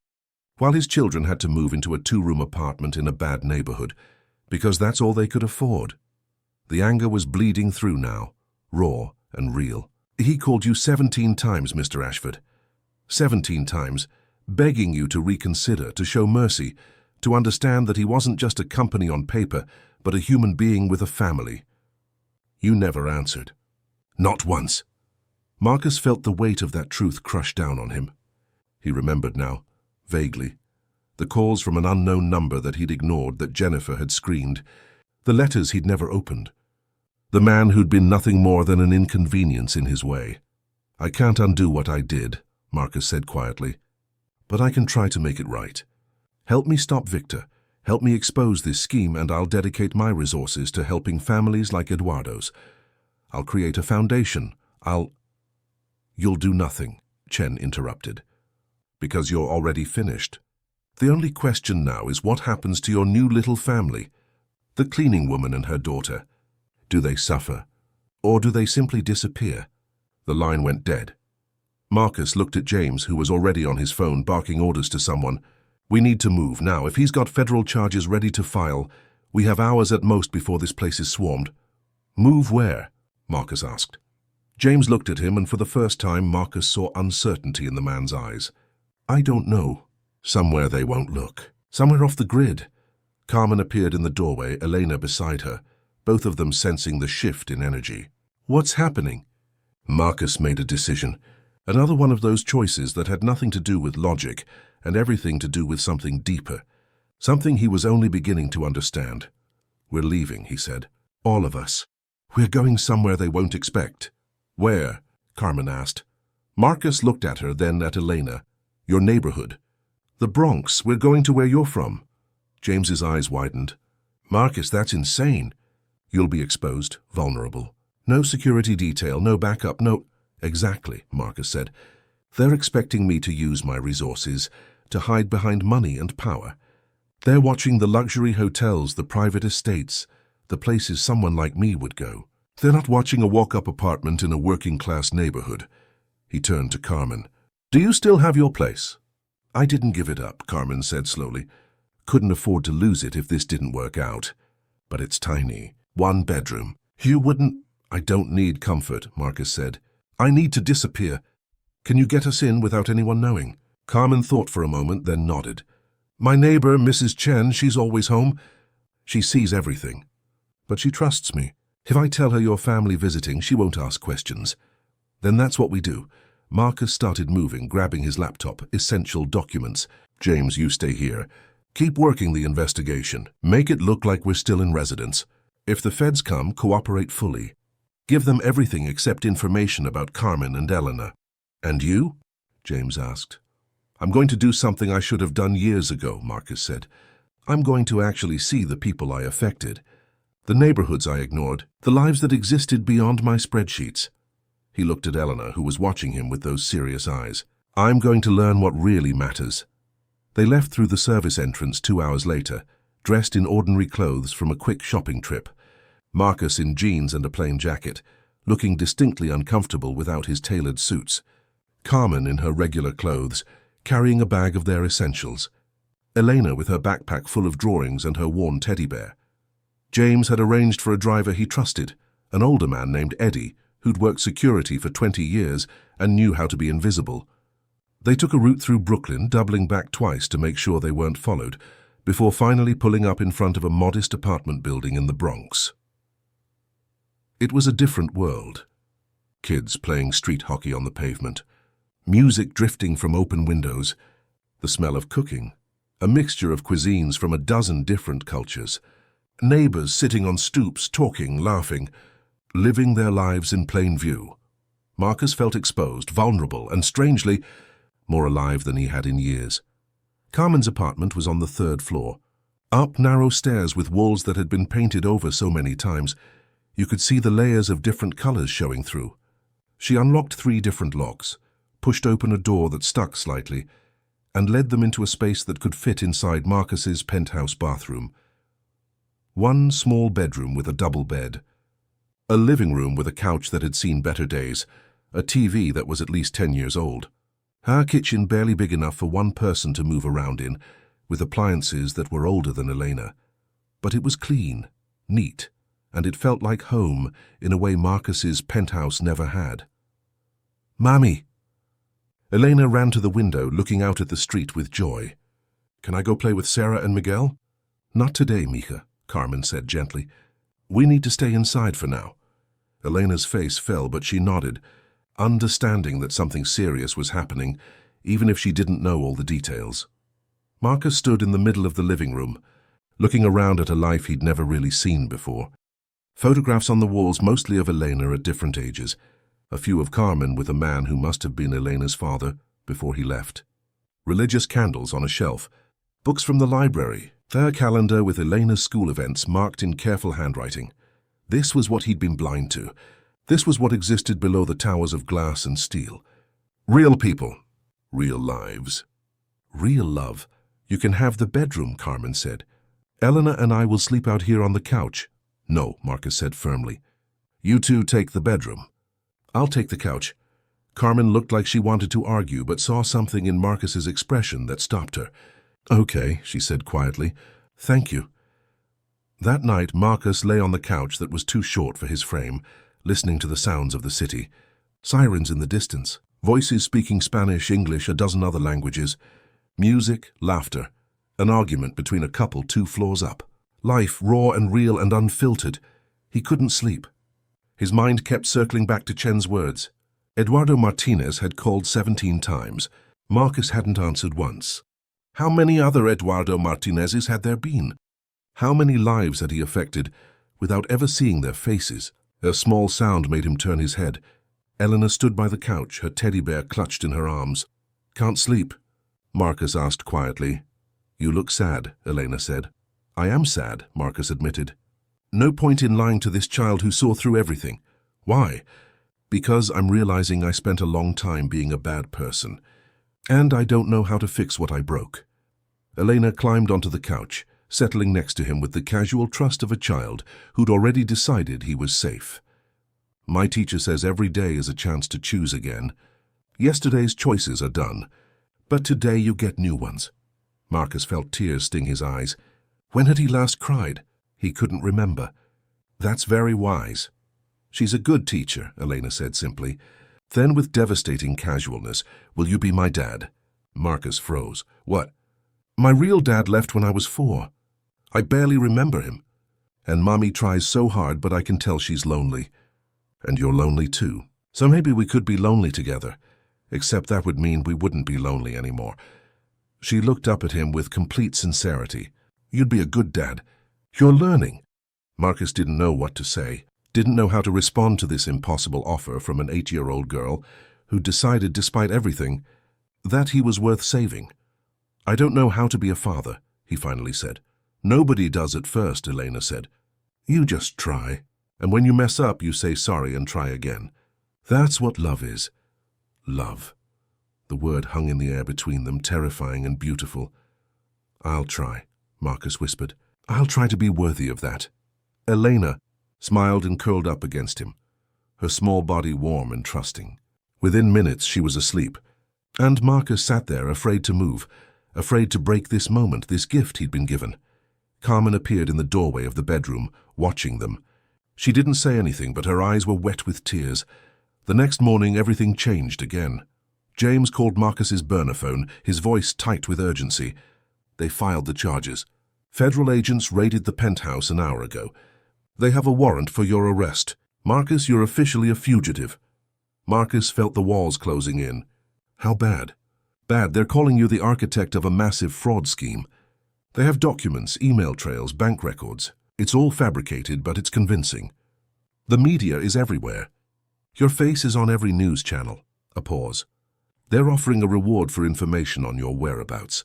while his children had to move into a 2-room apartment in a bad neighborhood, because that's all they could afford. The anger was bleeding through now, raw and real. He called you 17 times, Mr. Ashford. 17 times, begging you to reconsider, to show mercy, to understand that he wasn't just a company on paper, but a human being with a family. You never answered. Not once." Marcus felt the weight of that truth crush down on him. He remembered now, vaguely, the calls from an unknown number that he'd ignored, that Jennifer had screened, the letters he'd never opened, the man who'd been nothing more than an inconvenience in his way. "I can't undo what I did," Marcus said quietly, "but I can try to make it right. Help me stop Victor. Help me expose this scheme, and I'll dedicate my resources to helping families like Eduardo's. I'll create a foundation. You'll do nothing," Chen interrupted, "because you're already finished. The only question now is what happens to your new little family, the cleaning woman and her daughter. Do they suffer, or do they simply disappear?" The line went dead. Marcus looked at James, who was already on his phone barking orders to someone. "We need to move now. If he's got federal charges ready to file, we have hours at most before this place is swarmed." "Move where?" Marcus asked. James looked at him, and for the first time Marcus saw uncertainty in the man's eyes. "I don't know. Somewhere they won't look. Somewhere off the grid." Carmen appeared in the doorway, Elena beside her, both of them sensing the shift in energy. "What's happening?" Marcus made a decision. Another one of those choices that had nothing to do with logic and everything to do with something deeper, something he was only beginning to understand. "We're leaving," he said. "All of us. We're going somewhere they won't expect." "Where?" Carmen asked. Marcus looked at her, then at Elena. "Your neighborhood." "The Bronx. We're going to where you're from." James's eyes widened. "Marcus, that's insane. You'll be exposed, vulnerable. No security detail, no backup, no—" "Exactly," Marcus said. "They're expecting me to use my resources, to hide behind money and power. They're watching the luxury hotels, the private estates, the places someone like me would go. They're not watching a walk-up apartment in a working-class neighborhood." He turned to Carmen. "Do you still have your place?" "I didn't give it up," Carmen said slowly. "Couldn't afford to lose it if this didn't work out. But it's tiny. 1 bedroom. You wouldn't—" "I don't need comfort," Marcus said. "I need to disappear. Can you get us in without anyone knowing?" Carmen thought for a moment, then nodded. My neighbor, Mrs. Chen, she's always home. She sees everything. But she trusts me. If I tell her you're family visiting, she won't ask questions. Then that's what we do. Marcus started moving, grabbing his laptop, essential documents. James, you stay here. Keep working the investigation. Make it look like we're still in residence. If the feds come, cooperate fully. Give them everything except information about Carmen and Elena. And you? James asked. I'm going to do something I should have done years ago, Marcus said. I'm going to actually see the people I affected. The neighborhoods I ignored, the lives that existed beyond my spreadsheets. He looked at Elena, who was watching him with those serious eyes. I'm going to learn what really matters. They left through the service entrance 2 hours later, dressed in ordinary clothes from a quick shopping trip. Marcus in jeans and a plain jacket, looking distinctly uncomfortable without his tailored suits. Carmen in her regular clothes, carrying a bag of their essentials. Elena with her backpack full of drawings and her worn teddy bear. James had arranged for a driver he trusted, an older man named Eddie, who'd worked security for 20 years and knew how to be invisible. They took a route through Brooklyn, doubling back twice to make sure they weren't followed, before finally pulling up in front of a modest apartment building in the Bronx. It was a different world. Kids playing street hockey on the pavement, music drifting from open windows, the smell of cooking, a mixture of cuisines from a dozen different cultures, neighbors sitting on stoops, talking, laughing, living their lives in plain view. Marcus felt exposed, vulnerable, and strangely, more alive than he had in years. Carmen's apartment was on the 3rd floor. Up narrow stairs with walls that had been painted over so many times, you could see the layers of different colors showing through. She unlocked 3 different locks, pushed open a door that stuck slightly, and led them into a space that could fit inside Marcus's penthouse bathroom. One small bedroom with a double bed. A living room with a couch that had seen better days, a TV that was at least 10 years old. Her kitchen barely big enough for one person to move around in, with appliances that were older than Elena. But it was clean, neat, and it felt like home in a way Marcus's penthouse never had. "Mommy!" Elena ran to the window, looking out at the street with joy. "Can I go play with Sarah and Miguel?" "Not today, Mika," Carmen said gently. "We need to stay inside for now." Elena's face fell, but she nodded, understanding that something serious was happening, even if she didn't know all the details. Marcus stood in the middle of the living room, looking around at a life he'd never really seen before. Photographs on the walls, mostly of Elena at different ages, a few of Carmen with a man who must have been Elena's father before he left. Religious candles on a shelf, books from the library, their calendar with Elena's school events marked in careful handwriting. This was what he'd been blind to. This was what existed below the towers of glass and steel. Real people. Real lives. Real love. "You can have the bedroom," Carmen said. "Elena and I will sleep out here on the couch." "No," Marcus said firmly. "You two take the bedroom." "I'll take the couch." Carmen looked like she wanted to argue, but saw something in Marcus's expression that stopped her. "Okay," she said quietly. "Thank you." That night, Marcus lay on the couch that was too short for his frame, listening to the sounds of the city. Sirens in the distance, voices speaking Spanish, English, a dozen other languages. Music, laughter, an argument between a couple 2 floors up. Life, raw and real and unfiltered. He couldn't sleep. His mind kept circling back to Chen's words. Eduardo Martinez had called 17 times. Marcus hadn't answered once. How many other Eduardo Martinezes had there been? How many lives had he affected without ever seeing their faces? A small sound made him turn his head. Elena stood by the couch, her teddy bear clutched in her arms. "Can't sleep?" Marcus asked quietly. "You look sad," Elena said. "I am sad," Marcus admitted. "No point in lying to this child who saw through everything." "Why?" "Because I'm realizing I spent a long time being a bad person, and I don't know how to fix what I broke." Elena climbed onto the couch, settling next to him with the casual trust of a child who'd already decided he was safe. "My teacher says every day is a chance to choose again. Yesterday's choices are done, but today you get new ones." Marcus felt tears sting his eyes. When had he last cried? He couldn't remember. "That's very wise." "She's a good teacher," Elena said simply. Then with devastating casualness, "Will you be my dad?" Marcus froze. "What?" My real dad left when I was 4. I barely remember him. And Mommy tries so hard, but I can tell she's lonely. And you're lonely too. So maybe we could be lonely together. Except that would mean we wouldn't be lonely anymore. She looked up at him with complete sincerity. You'd be a good dad. You're learning. Marcus didn't know what to say, didn't know how to respond to this impossible offer from an 8-year-old girl who decided, despite everything, that he was worth saving. I don't know how to be a father, he finally said. Nobody does at first, Elena said. You just try. And when you mess up, you say sorry and try again. That's what love is. Love. The word hung in the air between them, terrifying and beautiful. I'll try, Marcus whispered. I'll try to be worthy of that. Elena smiled and curled up against him, her small body warm and trusting. Within minutes, she was asleep, and Marcus sat there, afraid to move, afraid to break this moment, this gift he'd been given. Carmen appeared in the doorway of the bedroom, watching them. She didn't say anything, but her eyes were wet with tears. The next morning, everything changed again. James called Marcus's burner phone, his voice tight with urgency. They filed the charges. Federal agents raided the penthouse an hour ago. They have a warrant for your arrest. Marcus, you're officially a fugitive. Marcus felt the walls closing in. How bad? Bad, they're calling you the architect of a massive fraud scheme. They have documents, email trails, bank records. It's all fabricated, but it's convincing. The media is everywhere. Your face is on every news channel. A pause. They're offering a reward for information on your whereabouts.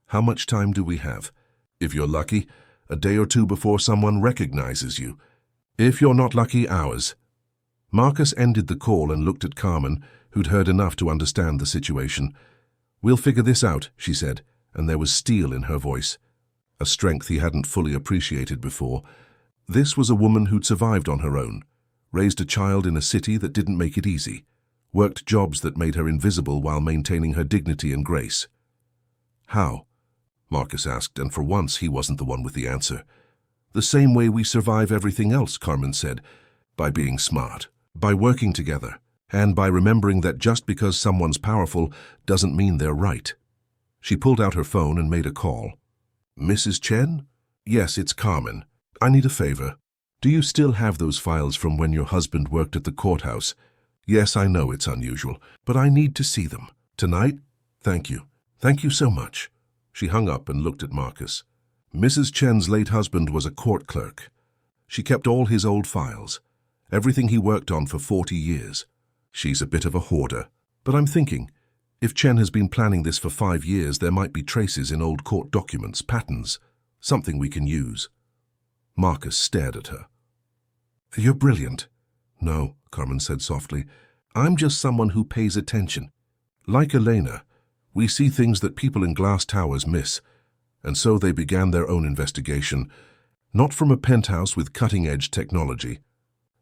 How much time do we have? If you're lucky, a day or two before someone recognizes you. If you're not lucky, hours. Marcus ended the call and looked at Carmen, who'd heard enough to understand the situation. We'll figure this out, she said, and there was steel in her voice, a strength he hadn't fully appreciated before. This was a woman who'd survived on her own, raised a child in a city that didn't make it easy, worked jobs that made her invisible while maintaining her dignity and grace. How? Marcus asked, and for once he wasn't the one with the answer. The same way we survive everything else, Carmen said, by being smart, by working together, and by remembering that just because someone's powerful doesn't mean they're right. She pulled out her phone and made a call. Mrs. Chen? Yes, it's Carmen. I need a favor. Do you still have those files from when your husband worked at the courthouse? Yes, I know it's unusual, but I need to see them. Tonight? Thank you. Thank you so much. She hung up and looked at Marcus. Mrs. Chen's late husband was a court clerk. She kept all his old files, everything he worked on for 40 years. She's a bit of a hoarder, but I'm thinking, if Chen has been planning this for 5 years, there might be traces in old court documents, patterns, something we can use. Marcus stared at her. You're brilliant. No, Carmen said softly. I'm just someone who pays attention. Like Elena, we see things that people in glass towers miss, and so they began their own investigation, not from a penthouse with cutting-edge technology,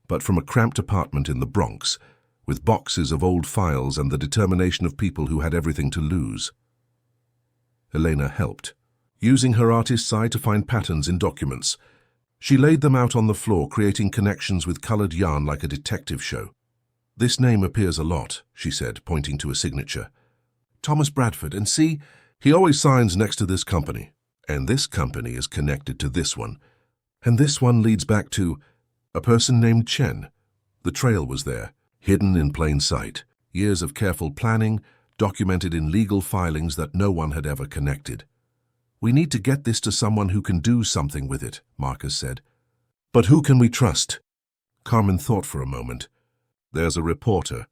but from a cramped apartment in the Bronx, with boxes of old files and the determination of people who had everything to lose. Elena helped, using her artist's eye to find patterns in documents. She laid them out on the floor, creating connections with colored yarn like a detective show. This name appears a lot, she said, pointing to a signature. Thomas Bradford, and see, he always signs next to this company. And this company is connected to this one. And this one leads back to a person named Chen. The trail was there, hidden in plain sight. Years of careful planning, documented in legal filings that no one had ever connected. We need to get this to someone who can do something with it, Marcus said. But who can we trust? Carmen thought for a moment. There's a reporter,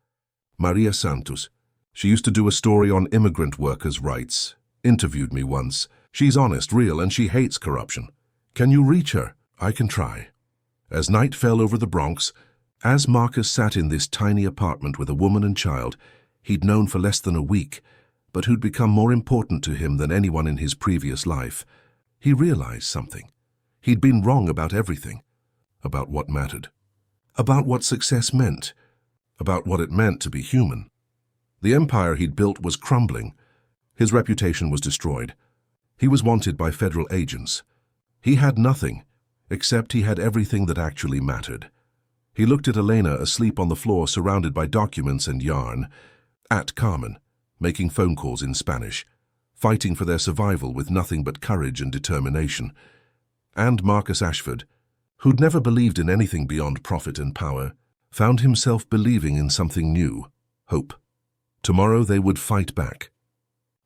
Maria Santos. She used to do a story on immigrant workers' rights. Interviewed me once. She's honest, real, and she hates corruption. Can you reach her? I can try. As night fell over the Bronx, as Marcus sat in this tiny apartment with a woman and child he'd known for less than a week, but who'd become more important to him than anyone in his previous life, he realized something. He'd been wrong about everything. About what mattered. About what success meant. About what it meant to be human. The empire he'd built was crumbling. His reputation was destroyed. He was wanted by federal agents. He had nothing, except he had everything that actually mattered. He looked at Elena asleep on the floor surrounded by documents and yarn, at Carmen, making phone calls in Spanish. fighting for their survival with nothing but courage and determination. And Marcus Ashford, who'd never believed in anything beyond profit and power, found himself believing in something new, hope. Tomorrow they would fight back.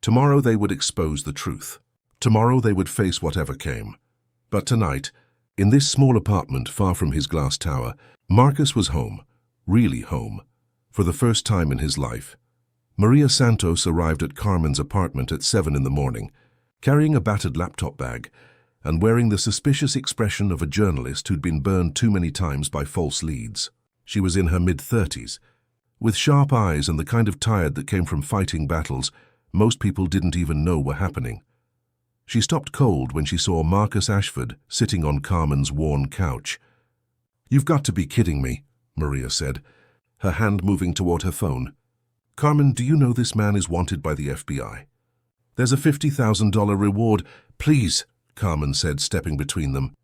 Tomorrow they would expose the truth. Tomorrow they would face whatever came. But tonight, in this small apartment far from his glass tower, Marcus was home, really home, for the first time in his life. Maria Santos arrived at Carmen's apartment at 7 in the morning, carrying a battered laptop bag and wearing the suspicious expression of a journalist who'd been burned too many times by false leads. She was in her mid-30s, with sharp eyes and the kind of tired that came from fighting battles most people didn't even know were happening. She stopped cold when she saw Marcus Ashford sitting on Carmen's worn couch. "You've got to be kidding me," Maria said, her hand moving toward her phone. "Carmen, do you know this man is wanted by the FBI? There's a $50,000 reward." "Please," Carmen said, stepping between them.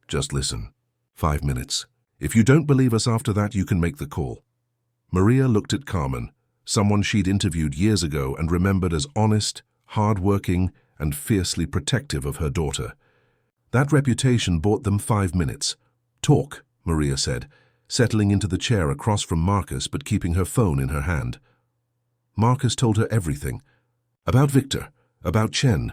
"Just listen. 5 minutes. If you don't believe us after that, you can make the call." Maria looked at Carmen, someone she'd interviewed years ago and remembered as honest, hard-working, and fiercely protective of her daughter. That reputation bought them 5 minutes. "Talk," Maria said, settling into the chair across from Marcus but keeping her phone in her hand. Marcus told her everything. About Victor, about Chen,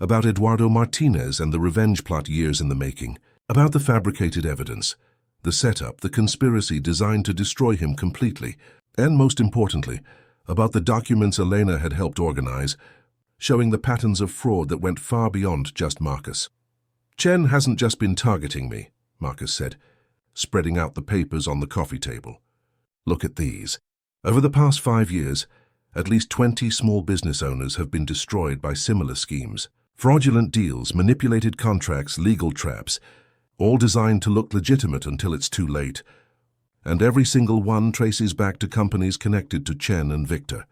about Eduardo Martinez and the revenge plot years in the making, about the fabricated evidence, the setup, the conspiracy designed to destroy him completely, and most importantly, about the documents Elena had helped organize, showing the patterns of fraud that went far beyond just Marcus. "Chen hasn't just been targeting me," Marcus said, spreading out the papers on the coffee table. "Look at these. Over the past 5 years, at least 20 small business owners have been destroyed by similar schemes. Fraudulent deals, manipulated contracts, legal traps, all designed to look legitimate until it's too late. And every single one traces back to companies connected to Chen and Victor."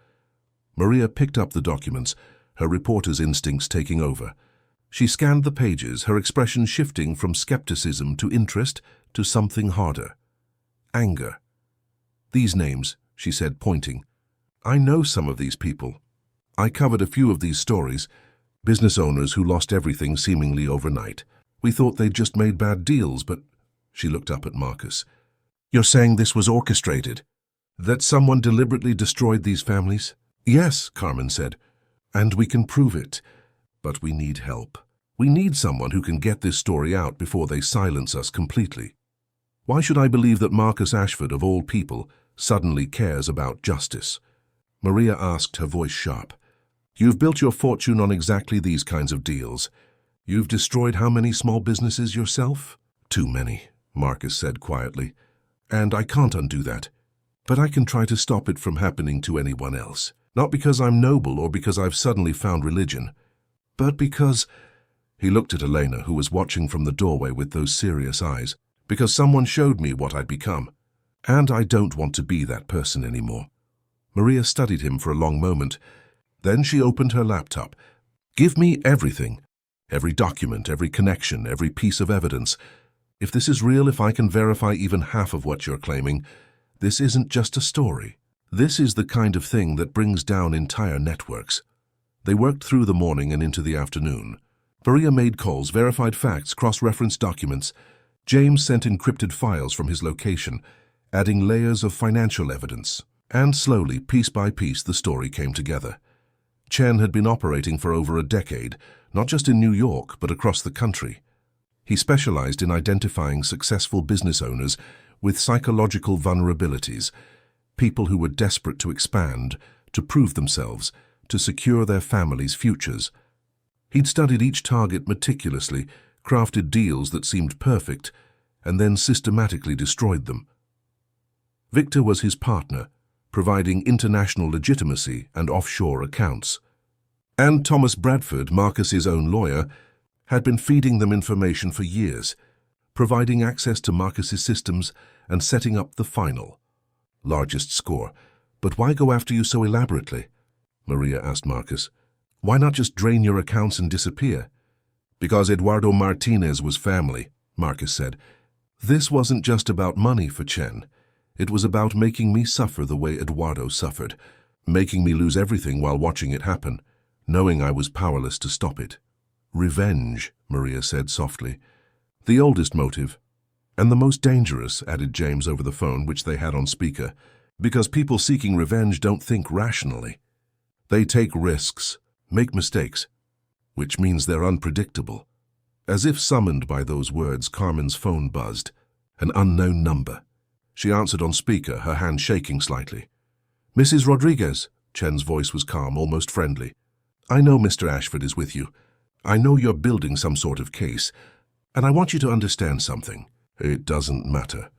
Maria picked up the documents, her reporter's instincts taking over. She scanned the pages, her expression shifting from skepticism to interest to something harder. Anger. "These names," she said, pointing. "I know some of these people. I covered a few of these stories, business owners who lost everything seemingly overnight. We thought they'd just made bad deals, but—" She looked up at Marcus. "You're saying this was orchestrated? That someone deliberately destroyed these families?" "Yes," Carmen said, "and we can prove it. But we need help. We need someone who can get this story out before they silence us completely. Why should I believe that Marcus Ashford, of all people, suddenly cares about justice?" Maria asked, her voice sharp. "You've built your fortune on exactly these kinds of deals. You've destroyed how many small businesses yourself?" "Too many," Marcus said quietly. "And I can't undo that. But I can try to stop it from happening to anyone else. Not because I'm noble or because I've suddenly found religion, but because—" He looked at Elena, who was watching from the doorway with those serious eyes. "Because someone showed me what I'd become. And I don't want to be that person anymore." Maria studied him for a long moment. Then she opened her laptop. "Give me everything. Every document, every connection, every piece of evidence. If this is real, if I can verify even half of what you're claiming, this isn't just a story. This is the kind of thing that brings down entire networks." They worked through the morning and into the afternoon. Maria made calls, verified facts, cross-referenced documents. James sent encrypted files from his location, adding layers of financial evidence. And slowly, piece by piece, the story came together. Chen had been operating for over a decade, not just in New York, but across the country. He specialized in identifying successful business owners with psychological vulnerabilities, people who were desperate to expand, to prove themselves, to secure their families' futures. He'd studied each target meticulously, crafted deals that seemed perfect, and then systematically destroyed them. Victor was his partner, providing international legitimacy and offshore accounts. And Thomas Bradford, Marcus's own lawyer, had been feeding them information for years, providing access to Marcus's systems and setting up the final, largest score. "But why go after you so elaborately?" Maria asked Marcus. "Why not just drain your accounts and disappear?" "Because Eduardo Martinez was family," Marcus said. "This wasn't just about money for Chen. It was about making me suffer the way Eduardo suffered, making me lose everything while watching it happen. knowing I was powerless to stop it. Revenge, Maria said softly. The oldest motive, and the most dangerous, added James over the phone, which they had on speaker, because people seeking revenge don't think rationally. They take risks, make mistakes, which means they're unpredictable. As if summoned by those words, Carmen's phone buzzed. An unknown number. She answered on speaker, her hand shaking slightly. Mrs. Rodriguez, Chen's voice was calm, almost friendly. I know Mr. Ashford is with you. I know you're building some sort of case, and I want you to understand something. It doesn't matter.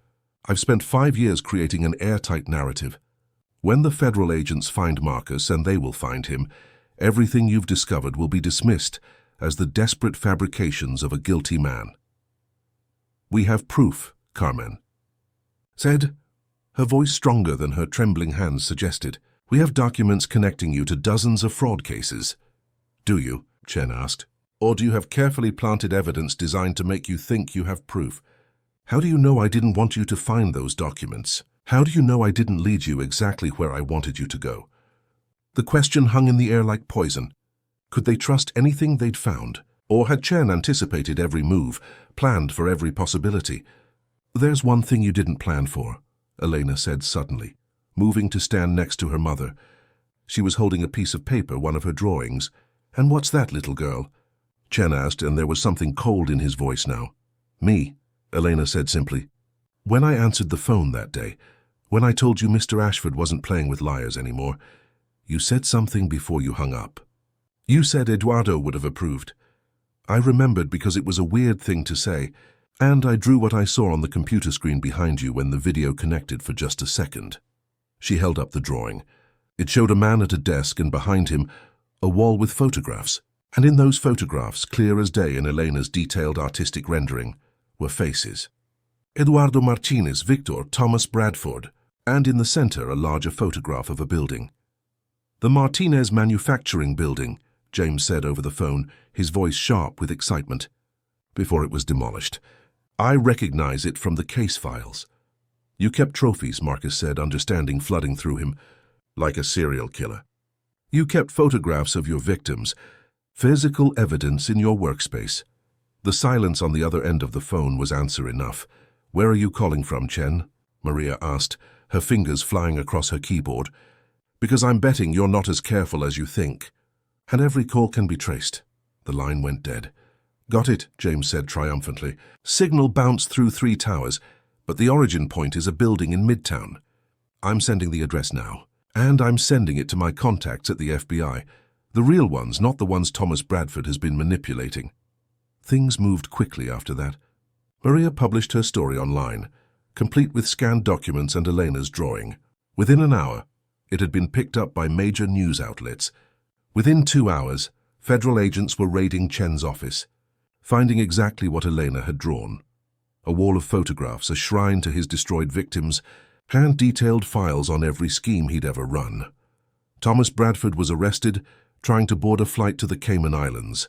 I've spent 5 years creating an airtight narrative. When the federal agents find Marcus, and they will find him, everything you've discovered will be dismissed as the desperate fabrications of a guilty man. We have proof, Carmen said, her voice stronger than her trembling hands suggested. We have documents connecting you to dozens of fraud cases. Do you? Chen asked. Or do you have carefully planted evidence designed to make you think you have proof? How do you know I didn't want you to find those documents? How do you know I didn't lead you exactly where I wanted you to go? The question hung in the air like poison. Could they trust anything they'd found? Or had Chen anticipated every move, planned for every possibility? There's one thing you didn't plan for, Elena said suddenly, moving to stand next to her mother. She was holding a piece of paper, one of her drawings. And what's that, little girl? Chen asked, and there was something cold in his voice now. Me, Elena said simply. When I answered the phone that day, when I told you Mr. Ashford wasn't playing with liars anymore, you said something before you hung up. You said Eduardo would have approved. I remembered because it was a weird thing to say, and I drew what I saw on the computer screen behind you when the video connected for just a second. She held up the drawing. It showed a man at a desk, and behind him, a wall with photographs. And in those photographs, clear as day in Elena's detailed artistic rendering, were faces. Eduardo Martinez, Victor, Thomas Bradford, and in the center a larger photograph of a building. The Martinez Manufacturing Building, James said over the phone, his voice sharp with excitement. Before it was demolished. I recognize it from the case files. You kept trophies, Marcus said, understanding flooding through him, like a serial killer. You kept photographs of your victims, physical evidence in your workspace. The silence on the other end of the phone was answer enough. Where are you calling from, Chen? Maria asked, her fingers flying across her keyboard. Because I'm betting you're not as careful as you think. And every call can be traced. The line went dead. Got it, James said triumphantly. Signal bounced through 3 towers, but the origin point is a building in Midtown. I'm sending the address now. And I'm sending it to my contacts at the FBI. The real ones, not the ones Thomas Bradford has been manipulating. Things moved quickly after that. Maria published her story online, complete with scanned documents and Elena's drawing. Within an hour, it had been picked up by major news outlets. Within 2 hours, federal agents were raiding Chen's office, finding exactly what Elena had drawn. A wall of photographs, a shrine to his destroyed victims, hand-detailed files on every scheme he'd ever run. Thomas Bradford was arrested, trying to board a flight to the Cayman Islands.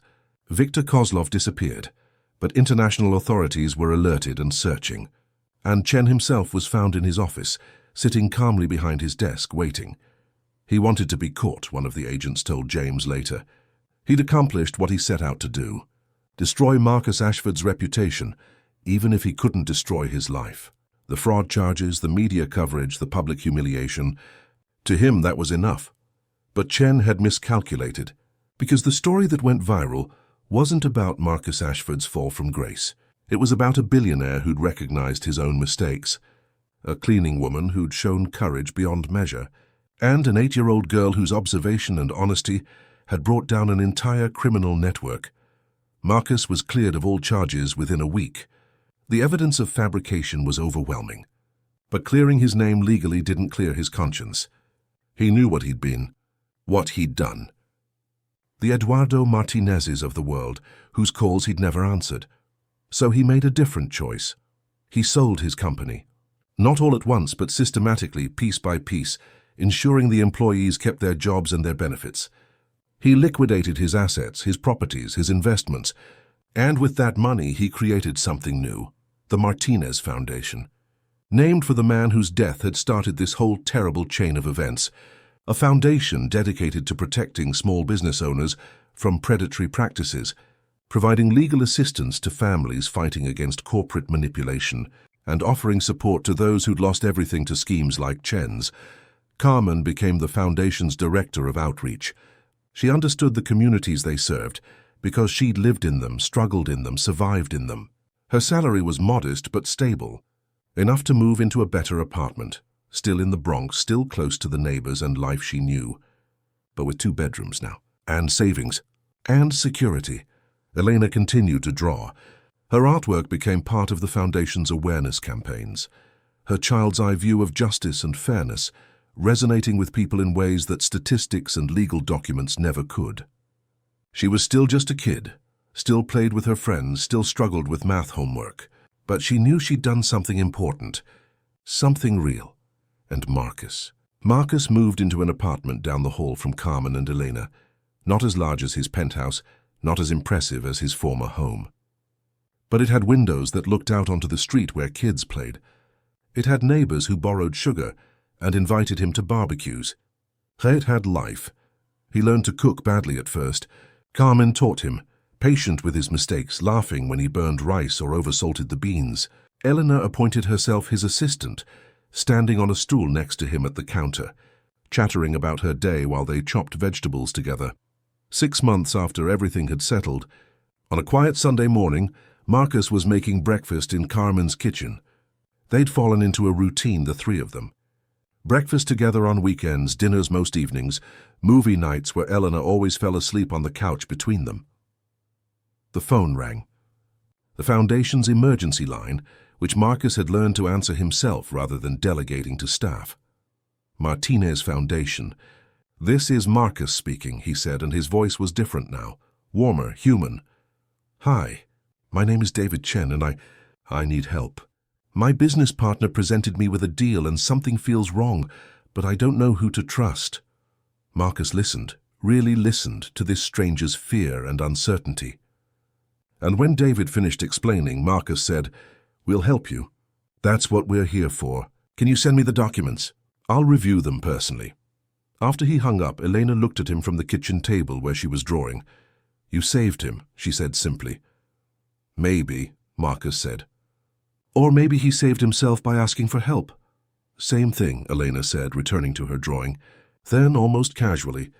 Victor Kozlov disappeared, but international authorities were alerted and searching. And Chen himself was found in his office, sitting calmly behind his desk, waiting. He wanted to be caught, one of the agents told James later. He'd accomplished what he set out to do. Destroy Marcus Ashford's reputation, even if he couldn't destroy his life. The fraud charges, the media coverage, the public humiliation. To him, that was enough. But Chen had miscalculated, because the story that went viral wasn't about Marcus Ashford's fall from grace. It was about a billionaire who'd recognized his own mistakes, a cleaning woman who'd shown courage beyond measure, and an 8-year-old girl whose observation and honesty had brought down an entire criminal network. Marcus was cleared of all charges within a week. The evidence of fabrication was overwhelming, but clearing his name legally didn't clear his conscience. He knew what he'd been, what he'd done. The Eduardo Martinezes of the world, whose calls he'd never answered. So he made a different choice. He sold his company. Not all at once, but systematically, piece by piece, ensuring the employees kept their jobs and their benefits. He liquidated his assets, his properties, his investments, and with that money he created something new, the Martinez Foundation. Named for the man whose death had started this whole terrible chain of events, a foundation dedicated to protecting small business owners from predatory practices, providing legal assistance to families fighting against corporate manipulation, and offering support to those who'd lost everything to schemes like Chen's. Carmen became the foundation's director of outreach. She understood the communities they served because she'd lived in them, struggled in them, survived in them. Her salary was modest but stable, enough to move into a better apartment, still in the Bronx, still close to the neighbors and life she knew, but with 2 bedrooms now, and savings, and security. Elena continued to draw. Her artwork became part of the foundation's awareness campaigns, her child's eye view of justice and fairness, resonating with people in ways that statistics and legal documents never could. She was still just a kid, still played with her friends, still struggled with math homework, but she knew she'd done something important, something real. And Marcus moved into an apartment down the hall from Carmen and Elena, not as large as his penthouse, not as impressive as his former home. But it had windows that looked out onto the street where kids played. It had neighbors who borrowed sugar and invited him to barbecues. It had life. He learned to cook badly at first. Carmen taught him, patient with his mistakes, laughing when he burned rice or oversalted the beans. Eleanor appointed herself his assistant, standing on a stool next to him at the counter, chattering about her day while they chopped vegetables together. 6 months after everything had settled, on a quiet Sunday morning, Marcus was making breakfast in Carmen's kitchen. They'd fallen into a routine, the 3 of them. Breakfast together on weekends, dinners most evenings, movie nights where Eleanor always fell asleep on the couch between them. The phone rang. The foundation's emergency line, which Marcus had learned to answer himself rather than delegating to staff. Martinez Foundation. "This is Marcus speaking," he said, and his voice was different now, warmer, human. "Hi, my name is David Chen, and I need help. My business partner presented me with a deal and something feels wrong, but I don't know who to trust." Marcus listened, really listened to this stranger's fear and uncertainty. And when David finished explaining, Marcus said, "We'll help you. That's what we're here for. Can you send me the documents? I'll review them personally." After he hung up, Elena looked at him from the kitchen table where she was drawing. "You saved him," she said simply. "Maybe," Marcus said. "Or maybe he saved himself by asking for help." "Same thing," Elena said, returning to her drawing. Then, almost casually,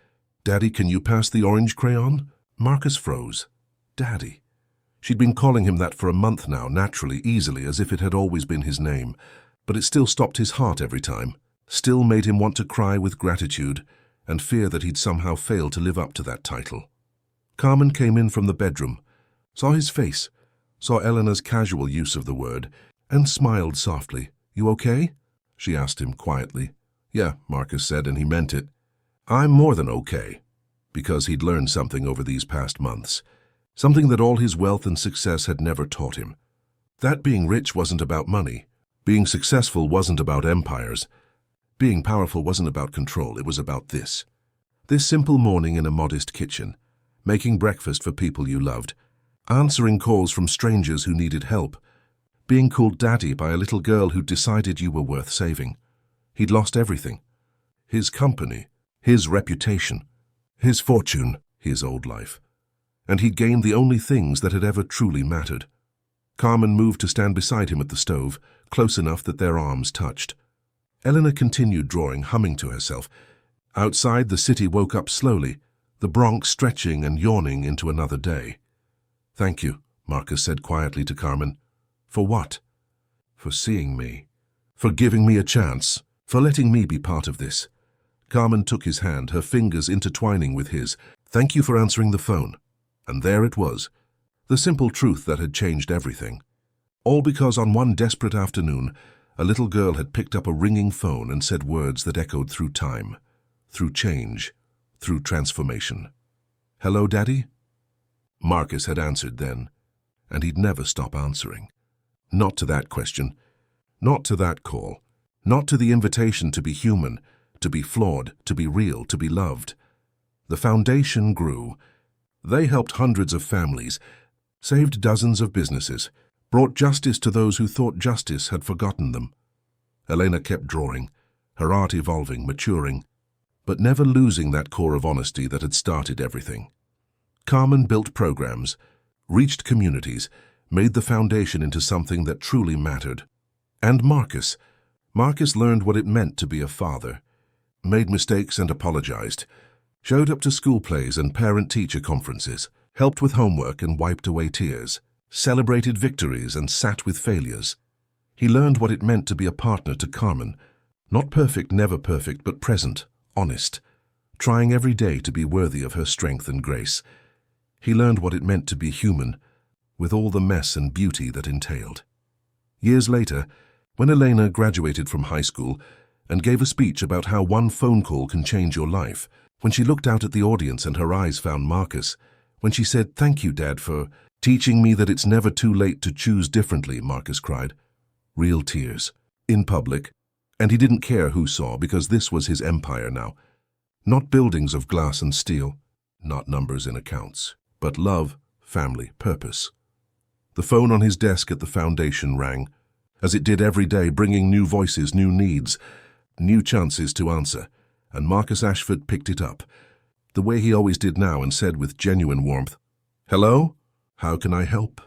"Daddy, can you pass the orange crayon?" Marcus froze. Daddy. She'd been calling him that for a month now, naturally, easily, as if it had always been his name. But it still stopped his heart every time, still made him want to cry with gratitude and fear that he'd somehow failed to live up to that title. Carmen came in from the bedroom, saw his face, saw Eleanor's casual use of the word, and smiled softly. "You okay?" she asked him quietly. "Yeah," Marcus said, and he meant it. "I'm more than okay," because he'd learned something over these past months, something that all his wealth and success had never taught him. That being rich wasn't about money. Being successful wasn't about empires. Being powerful wasn't about control. It was about this. This simple morning in a modest kitchen, making breakfast for people you loved, answering calls from strangers who needed help, being called daddy by a little girl who decided you were worth saving. He'd lost everything. His company, his reputation, his fortune, his old life. And he'd gained the only things that had ever truly mattered. Carmen moved to stand beside him at the stove, close enough that their arms touched. Eleanor continued drawing, humming to herself. Outside, the city woke up slowly, the Bronx stretching and yawning into another day. "Thank you," Marcus said quietly to Carmen. "For what?" "For seeing me. For giving me a chance. For letting me be part of this." Carmen took his hand, her fingers intertwining with his. "Thank you for answering the phone." And there it was, the simple truth that had changed everything. All because on one desperate afternoon, a little girl had picked up a ringing phone and said words that echoed through time, through change, through transformation. "Hello, Daddy?" Marcus had answered then, and he'd never stop answering. Not to that question, not to that call, not to the invitation to be human, to be flawed, to be real, to be loved. The foundation grew. They helped hundreds of families, saved dozens of businesses, brought justice to those who thought justice had forgotten them. Elena kept drawing, her art evolving, maturing. but never losing that core of honesty that had started everything. Carmen built programs, reached communities, made the foundation into something that truly mattered. And Marcus learned what it meant to be a father, made mistakes and apologized, showed up to school plays and parent-teacher conferences, helped with homework and wiped away tears, celebrated victories and sat with failures. He learned what it meant to be a partner to Carmen, not perfect, never perfect, but present, honest, trying every day to be worthy of her strength and grace. He learned what it meant to be human, with all the mess and beauty that entailed. Years later, when Elena graduated from high school and gave a speech about how one phone call can change your life, when she looked out at the audience and her eyes found Marcus, when she said, "Thank you, Dad, for teaching me that it's never too late to choose differently," Marcus cried. Real tears, in public, and he didn't care who saw because this was his empire now. Not buildings of glass and steel, not numbers in accounts, but love, family, purpose. The phone on his desk at the foundation rang, as it did every day, bringing new voices, new needs, new chances to answer, and Marcus Ashford picked it up, the way he always did now, and said with genuine warmth, "Hello? How can I help?"